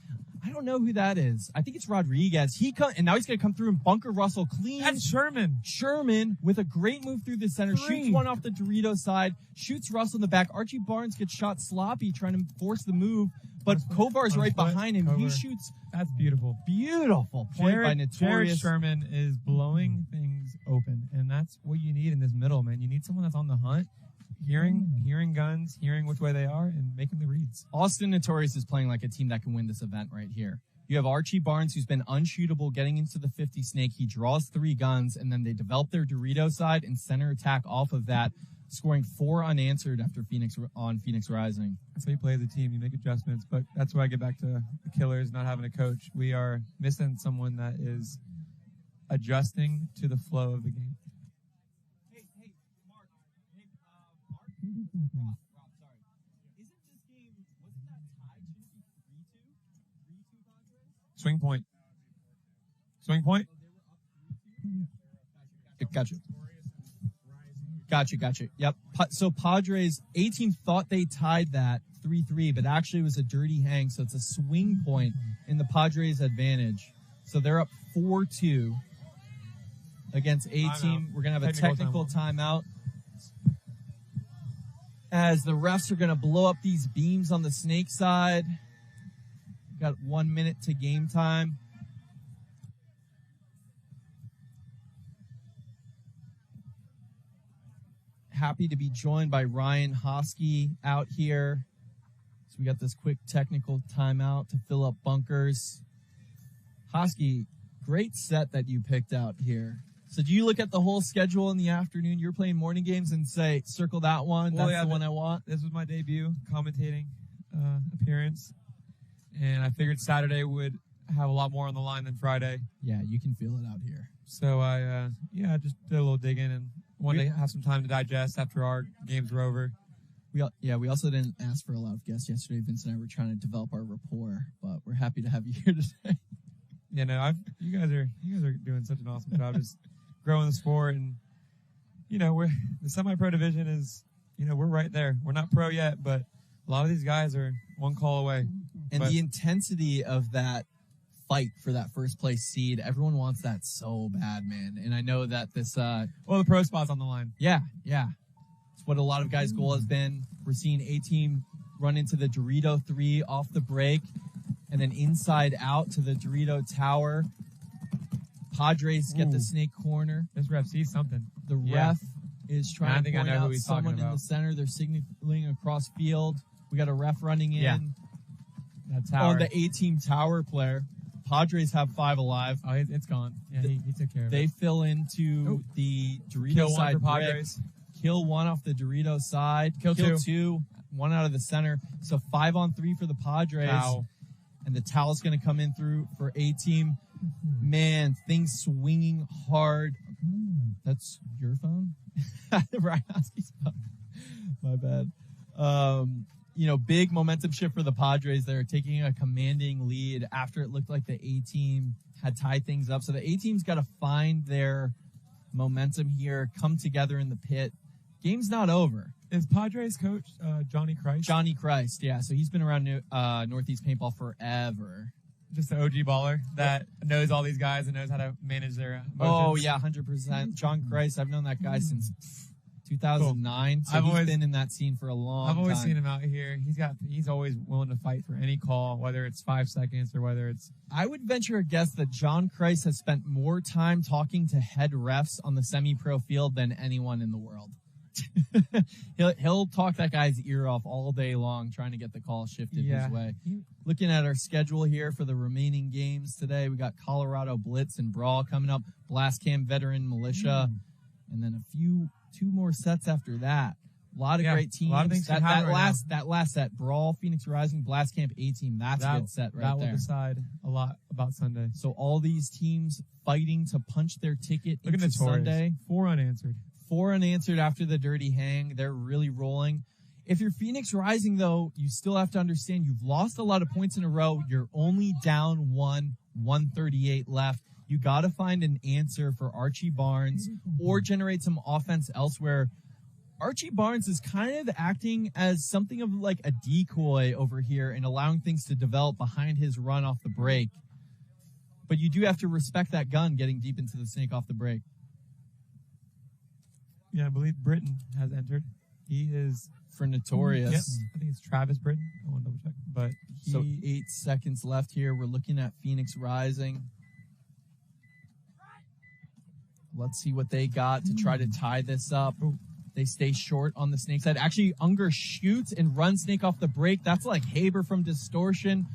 I don't know who that is. I think it's Rodriguez. And now he's going to come through and bunker Russell clean. That's Sherman. Sherman with a great move through the center. Shoots one off the Dorito side. Shoots Russell in the back. Archie Barnes gets shot sloppy trying to force the move. but Kovar's on right foot. behind him. He Kovar. shoots That's beautiful. beautiful point by Jared Notorious. Sherman is blowing things open, and that's what you need in this middle, man. You need someone that's on the hunt, hearing guns, hearing which way they are, and making the reads. Austin Notorious is playing like a team that can win this event right here. You have Archie Barnes, who's been unshootable getting into the 50 snake. He draws 3 guns, and then they develop their Dorito side and center attack off of that, scoring 4 unanswered after Pheonix Rising. That's how you play as a team. You make adjustments, but that's where I get back to the Killers not having a coach. We are missing someone that is adjusting to the flow of the game. Hey, Mark. Rob, sorry. Isn't this game, wasn't that tied to 3-2? 3-2 Padres? Swing point. Swing point. Gotcha. Yep. So Padres, A-team thought they tied that 3-3, but actually it was a dirty hang, so it's a swing point in the Padres' advantage. So they're up 4-2 against A-team. We're going to have a technical timeout. As the refs are going to blow up these beams on the snake side. Got 1 minute to game time. Happy to be joined by Ryan Hosky out here. So we got this quick technical timeout to fill up bunkers. Hosky, great set that you picked out here. So do you look at the whole schedule in the afternoon? You're playing morning games and say, circle that one. Well, That's the one I want. This was my debut commentating appearance, and I figured Saturday would have a lot more on the line than Friday. Yeah, you can feel it out here. So I just did a little digging and wanted to have some time to digest after our games were over. We also didn't ask for a lot of guests yesterday. Vince and I were trying to develop our rapport, but we're happy to have you here today. You know, you guys are doing such an awesome job just growing the sport, and we're the semi-pro division is, we're right there. We're not pro yet, but a lot of these guys are one call away. And the intensity of that fight for that first place seed, everyone wants that so bad, man. And I know that this the pro spot's on the line. Yeah. It's what a lot of guys' goal has been. We're seeing A-team run into the Dorito 3 off the break and then inside out to the Dorito tower. Padres get the snake corner. This ref sees something. The ref is trying to point out someone in the center. They're signaling across field. We got a ref running in. Yeah. That tower. On the A-team tower player. Padres have 5 alive. Oh, it's gone. Yeah, he took care of it. They fill into the Dorito side Padres. Kill 1 off the Dorito side. Kill 2. 1 out of the center. So 5-on-3 for the Padres. Towel. And the towel's going to come in through for A-team. Man, things swinging hard. That's your phone? Ryan Hosky's phone. My bad. Big momentum shift for the Padres. They're taking a commanding lead after it looked like the A-team had tied things up. So the A-team's got to find their momentum here, come together in the pit. Game's not over. Is Padres coach Johnny Christ? Johnny Christ, yeah. So he's been around Northeast Paintball forever. Just an OG baller that knows all these guys and knows how to manage their emotions. Oh, yeah, 100%. John Christ, I've known that guy since 2009. So he's been in that scene for a long time. I've always seen him out here. He's always willing to fight for any call, whether it's 5 seconds or whether it's... I would venture a guess that John Christ has spent more time talking to head refs on the semi-pro field than anyone in the world. He'll talk that guy's ear off all day long trying to get the call shifted his way. Looking at our schedule here for the remaining games today, we got Colorado Blitz and Brawl coming up, Blast Cam Veteran Militia, and then two more sets after that. A lot of great teams. A lot of things that last set, Brawl, Pheonix Rising, Blast Camp A-team, that's a good set right there. That will decide a lot about Sunday. So all these teams fighting to punch their ticket into Notorious. Sunday. 4 unanswered. 4 unanswered after the dirty hang. They're really rolling. If you're Pheonix Rising, though, you still have to understand you've lost a lot of points in a row. You're only down 138 left. You got to find an answer for Archie Barnes or generate some offense elsewhere. Archie Barnes is kind of acting as something of like a decoy over here and allowing things to develop behind his run off the break. But you do have to respect that gun getting deep into the snake off the break. Yeah, I believe Britain has entered. He is for Notorious. Yep, I think it's Travis Britton. I want to double check. But So 8 seconds left here. We're looking at Pheonix Rising. Let's see what they got to try to tie this up. They stay short on the snake side. Actually, Unger shoots and runs snake off the break. That's like Haber from Distortion.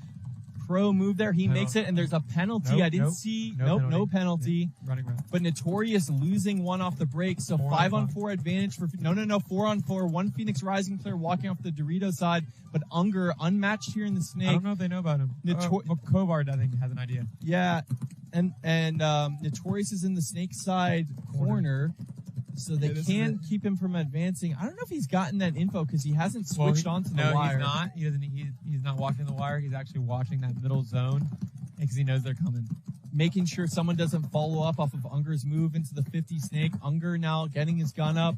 Pro move there. He makes it, and there's a penalty. I didn't see. No penalty. Yeah. Running right. But Notorious losing one off the break. So 5-on-4 advantage for 4-on-4. One Pheonix Rising player walking off the Dorito side, but Unger unmatched here in the snake. I don't know if they know about him. Kovard, I think, has an idea. Yeah, and Notorious is in the snake side corner. So they can keep him from advancing. I don't know if he's gotten that info because he hasn't switched onto the wire. No, he's not. He doesn't. He's not watching the wire. He's actually watching that middle zone because he knows they're coming. Making sure someone doesn't follow up off of Unger's move into the 50 snake. Unger now getting his gun up.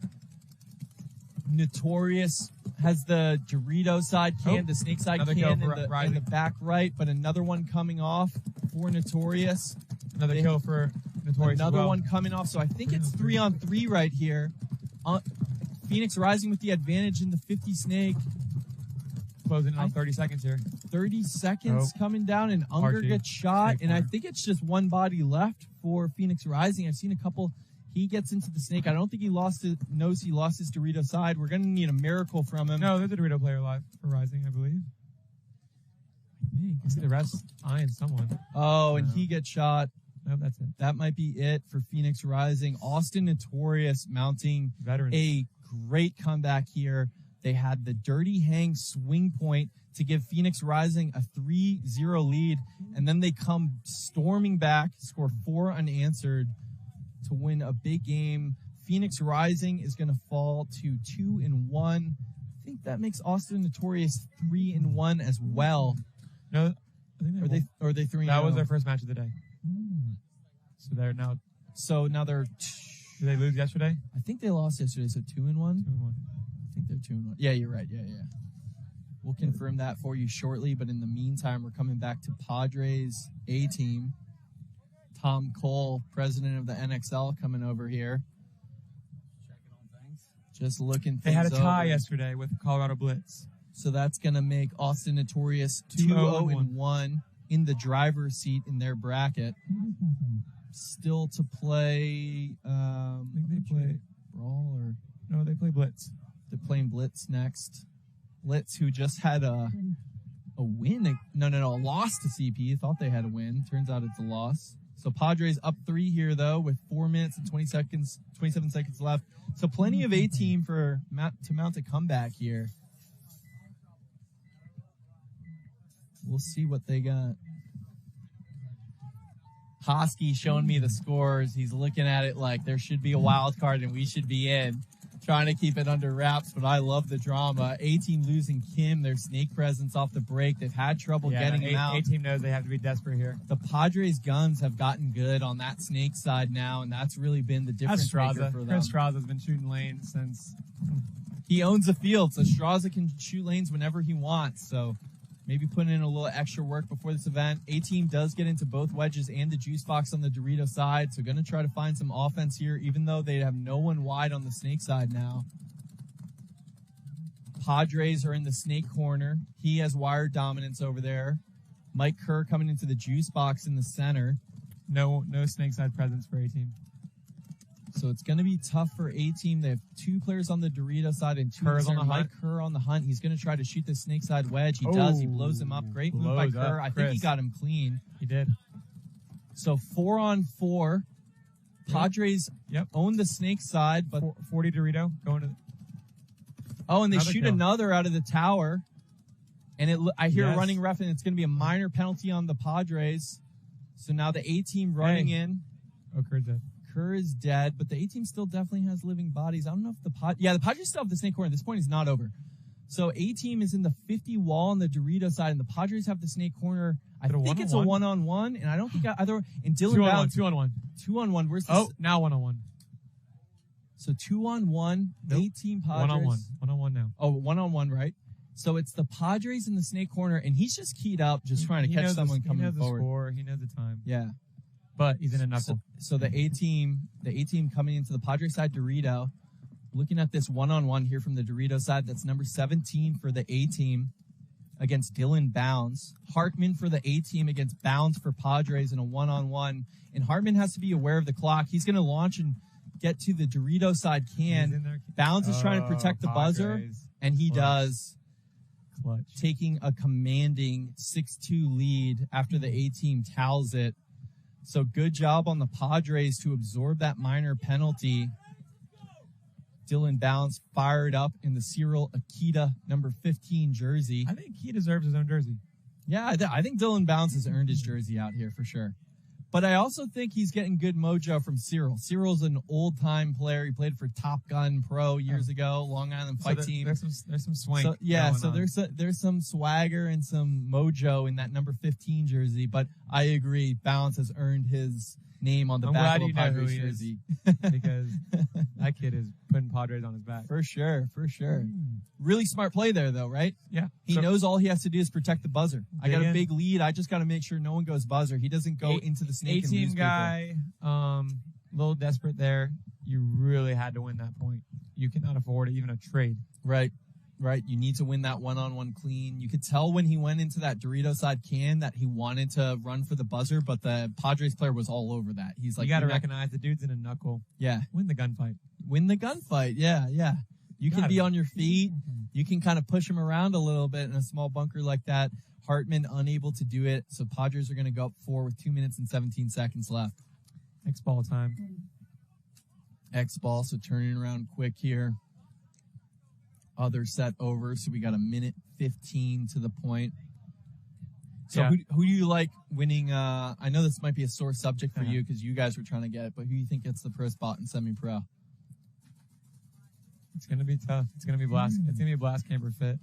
Notorious has the Dorito side can, the snake side can in the back right, but another one coming off for Notorious. Another kill for Notorious. Another one coming off. So I think it's 3-on-3 right here. Pheonix Rising with the advantage in the 50 snake. Closing in on 30 seconds here. 30 seconds coming down, and Unger gets shot. And I think it's just one body left for Pheonix Rising. I've seen a couple. He gets into the snake. I don't think he knows he lost his Dorito side. We're going to need a miracle from him. No, there's a Dorito player alive for Rising, I believe. I see the rest eyeing someone. Oh, and he gets shot. Nope, that's it. That might be it for Pheonix Rising. Austin Notorious mounting a great comeback here. They had the Dirty Hang swing point to give Pheonix Rising a 3-0 lead, and then they come storming back, score 4 unanswered to win a big game. Pheonix Rising is going to fall to 2-1. I think that makes Austin Notorious 3-1 as well. No, I think are they 3-0? That was their first match of the day. So they're now. So now they're. Did they lose yesterday? I think they lost yesterday. So 2-1. 2-1. I think they're 2-1. Yeah, you're right. Yeah. We'll confirm that for you shortly. But in the meantime, we're coming back to Padres A team. Tom Cole, president of the NXL, coming over here. Checking on things. Just looking. They had a tie yesterday with Colorado Blitz. So that's going to make Austin Notorious 2-0-1 in the driver's seat in their bracket. Still to play. I think they play Brawl or no, they play Blitz. They're playing Blitz next. Blitz, who just had a win. No, a loss to CP. Thought they had a win. Turns out it's a loss. So Padres up 3 here though, with 4 minutes and 27 seconds left. So plenty of A-team to mount a comeback here. We'll see what they got. Hosky showing me the scores. He's looking at it like there should be a wild card and we should be in. Trying to keep it under wraps, but I love the drama. A-team losing Kim, their snake presence off the break. They've had trouble getting him out. A-team knows they have to be desperate here. The Padres guns have gotten good on that snake side now, and that's really been the difference maker for them. Chris Straza's been shooting lanes since. He owns the field, so Straza can shoot lanes whenever he wants. So maybe putting in a little extra work before this event. A-team does get into both wedges and the juice box on the Dorito side, so going to try to find some offense here, even though they have no one wide on the snake side now. Padres are in the snake corner. He has wire dominance over there. Mike Kerr coming into the juice box in the center. No snake side presence for A-team. So it's going to be tough for A-team. They have 2 players on the Dorito side and 2 Kerr's on the hunt. Mike Kerr on the hunt. He's going to try to shoot the snake side wedge. He does. He blows him up. Great move by Kerr. I think he got him clean. He did. So 4-on-4. Padres own the snake side, but 40 Dorito going to. Oh, and they shoot another out of the tower. And I hear a running ref, and it's going to be a minor penalty on the Padres. So now the A-team running in. Oh, Kerr's dead. Kerr is dead, but the A-team still definitely has living bodies. I don't know if the Padres still have the snake corner. This point is not over. So A-team is in the 50 wall on the Dorito side, and the Padres have the snake corner. I think it's a 1-on-1, and I don't think either. And Dylan Bound 2-on-1. 2-on-1. Where's this? Oh, now 1-on-1. So 2-on-1. Nope. A-team Padres. 1-on-1. 1-on-1 now. Oh, 1-on-1, right? So it's the Padres in the snake corner, and he's just keyed up, just trying to catch someone coming forward. He knows the score. He knows the time. Yeah. But he's in a knuckle. So the A-team coming into the Padres side, Dorito, Looking at this one-on-one here from the Dorito side, that's number 17 for the A team against Dylan Bounds. Hartman for the A team against Bounds for Padres in a one-on-one. And Hartman has to be aware of the clock. He's going to launch and get to the Dorito side can. Bounds is trying to protect the buzzer, and he does. Clutch. Taking a commanding 6-2 lead after the A team towels it. So good job on the Padres to absorb that minor penalty. Dylan Bounds fired up in the Cyril Akita number 15 jersey. I think he deserves his own jersey. Yeah, I think Dylan Bounds has earned his jersey out here for sure. But I also think he's getting good mojo from Cyril. Cyril's an old-time player. He played for Top Gun Pro years ago, Long Island Fight Team. There's some swing. So, there's some swagger and some mojo in that number 15 jersey. But I agree, Bounds has earned his name on the back of a Padres jersey. Because that kid is putting Padres on his back. For sure. Really smart play there, though, right? Yeah. He knows all he has to do is protect the buzzer. I got a big lead. I just got to make sure no one goes buzzer. He doesn't go into the snake and lose people. 18 guy, a little desperate there. You really had to win that point. You cannot afford even a trade. Right. You need to win that one-on-one clean. You could tell when he went into that Dorito side can that he wanted to run for the buzzer, but the Padres player was all over that. He's like, you got to recognize the dude's in a knuckle. Yeah. Win the gunfight. Yeah. You can be on your feet. You can kind of push him around a little bit in a small bunker like that. Hartman unable to do it. So Padres are going to go up 4 with 2 minutes and 17 seconds left. X-ball time. X-ball, so turning around quick here. Other set over, so we got a minute 15 to the point. So who do you like winning? I know this might be a sore subject for you because you guys were trying to get it, but who do you think gets the pro spot in semi-pro? It's going to be tough. It's going to be Blast. It's going to be Blast Camper Fit.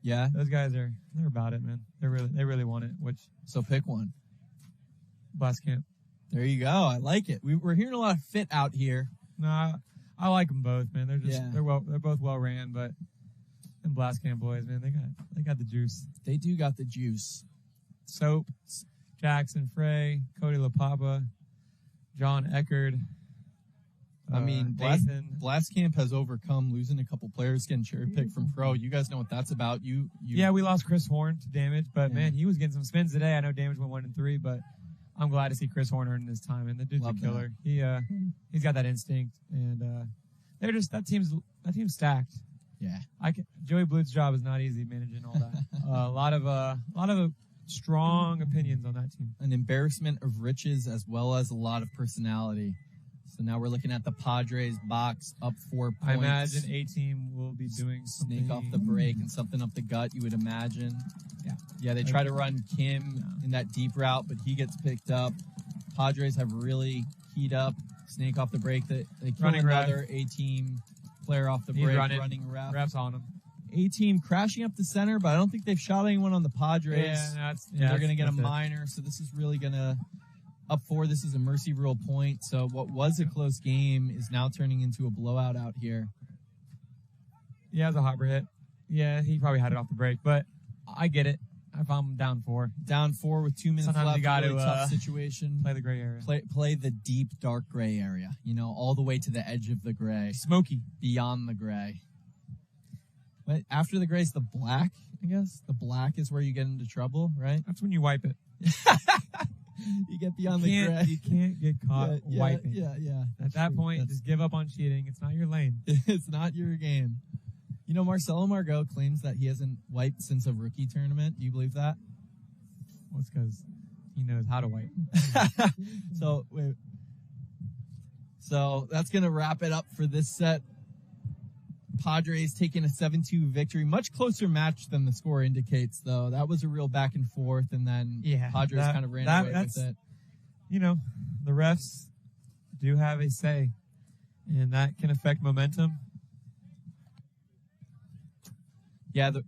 Yeah? Those guys they're about it, man. They really want it. So pick one. Blast Camp. There you go. I like it. We're hearing a lot of fit out here. No, I like them both, man. They're both well ran, but them Blast Camp boys, man, they got the juice. They do got the juice. Soap, Jackson Frey, Cody LaPapa, John Eckerd. I mean, Blast Camp has overcome losing a couple players getting cherry picked from pro. You guys know what that's about. Yeah, we lost Chris Horn to Damage, but man, he was getting some spins today. I know Damage went 1-3, but I'm glad to see Chris Horn earning his time, and the dude's a killer. He's got that instinct, and they're just that team's stacked. Yeah, Joey Blute's job is not easy managing all that. A lot of strong opinions on that team. An embarrassment of riches as well as a lot of personality. So now we're looking at the Padres box up 4 points. I imagine A-team will be doing something. Snake off the break and something up the gut, you would imagine. Yeah, they try to run Kim in that deep route, but he gets picked up. Padres have really keyed up. Snake off the break. They kill another A-team player off the break. Running ref. Ref's on him. A-team crashing up the center, but I don't think they've shot anyone on the Padres. They're going to get a minor, so this is really going to... Up 4, this is a mercy rule point. So what was a close game is now turning into a blowout out here. Yeah, it was a hopper hit. Yeah, he probably had it off the break, but I get it. If I'm down 4. Down 4 with 2 minutes sometimes left. You got really to tough situation. Play the gray area. Play the deep, dark gray area. All the way to the edge of the gray. Smoky. Beyond the gray. But after the gray is the black, I guess. The black is where you get into trouble, right? That's when you wipe it. You get beyond the gray. You can't get caught wiping. Yeah. At that point, just give up on cheating. It's not your lane. It's not your game. Marcelo Margot claims that he hasn't wiped since a rookie tournament. Do you believe that? Well, it's because he knows how to wipe. So that's going to wrap it up for this set. Padres taking a 7-2 victory. Much closer match than the score indicates, though. That was a real back and forth, and then Padres kind of ran away with it. The refs do have a say, and that can affect momentum. Yeah, the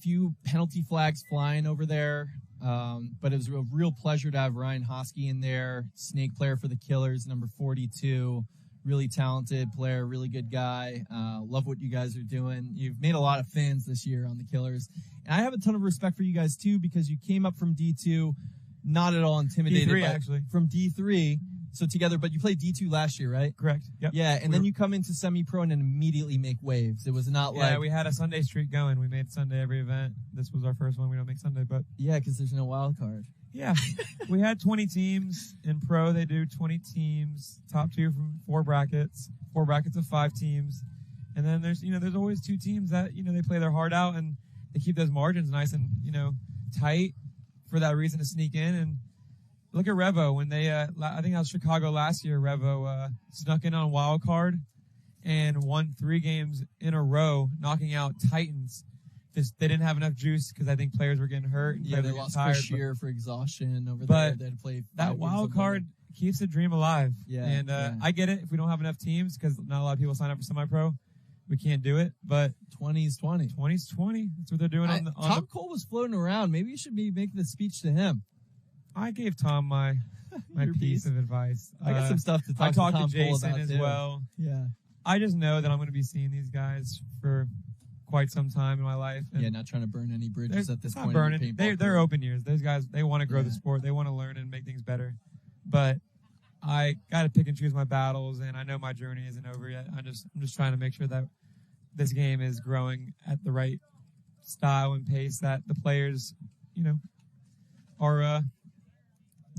few penalty flags flying over there, but it was a real pleasure to have Ryan Hosky in there, snake player for the Killers, number 42. Really talented player, really good guy. Love what you guys are doing. You've made a lot of fans this year on the Killers. And I have a ton of respect for you guys, too, because you came up from D2, not at all intimidated. D3, actually. From D3, So together, but you played D2 last year, right? Correct. Yep. Yeah, and then you come into semi-pro and then immediately make waves. It was not Yeah, we had a Sunday streak going. We made Sunday every event. This was our first one. We don't make Sunday, but yeah, because there's no wild card. yeah, we had 20 teams. In pro, they do 20 teams, top 2 from 4 brackets of 5 teams. And then there's always 2 teams that, they play their heart out and they keep those margins nice and, tight for that reason to sneak in. And look at Revo when they, I think that was Chicago last year. Revo snuck in on wild card and won 3 games in a row, knocking out Titans. Just they didn't have enough juice because I think players were getting hurt. And yeah, they lost tired, Chris Shear for exhaustion over there. But they had to play that wild card keeps the dream alive. Yeah, and yeah. I get it if we don't have enough teams because not a lot of people sign up for semi-pro. We can't do it, but 20's 20. 20's 20. That's what they're doing on Tom Cole was floating around. Maybe you should be making the speech to him. I gave Tom my piece of advice. I got some stuff to talk I talked to Tom to Jason Cole about as too. well. Yeah. I just know that I'm going to be seeing these guys for quite some time in my life. And yeah, not trying to burn any bridges at this point. Burning. In your They're open years. Those guys, they want to grow the sport. They want to learn and make things better. But I got to pick and choose my battles, and I know my journey isn't over yet. I'm just trying to make sure that this game is growing at the right style and pace that the players, are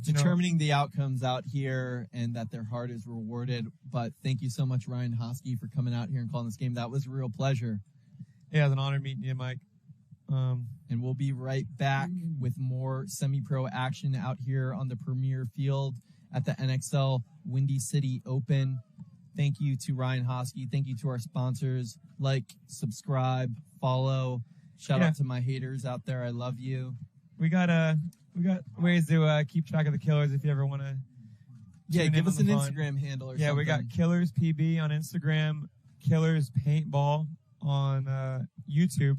determining the outcomes out here and that their heart is rewarded. But thank you so much, Ryan Hosky, for coming out here and calling this game. That was a real pleasure. Yeah, it was an honor meeting you, Mike. And we'll be right back with more semi-pro action out here on the premier field at the NXL Windy City Open. Thank you to Ryan Hosky. Thank you to our sponsors. Like, subscribe, follow. Shout out to my haters out there. I love you. We got ways to keep track of the killers if you ever want to. Yeah, give us an Instagram handle or something. Yeah, we got Killers PB on Instagram, Killers Paintball on YouTube.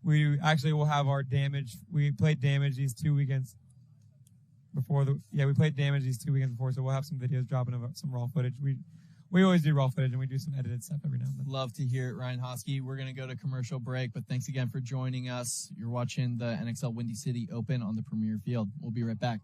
We actually will have our damage. We played damage these 2 weekends before we played damage these 2 weekends before, so we'll have some videos dropping of some raw footage. We always do raw footage and we do some edited stuff every now and then. Love to hear it, Ryan Hosky. We're going to go to commercial break, but thanks again for joining us. You're watching the NXL Windy City Open on the premier field. We'll be right back.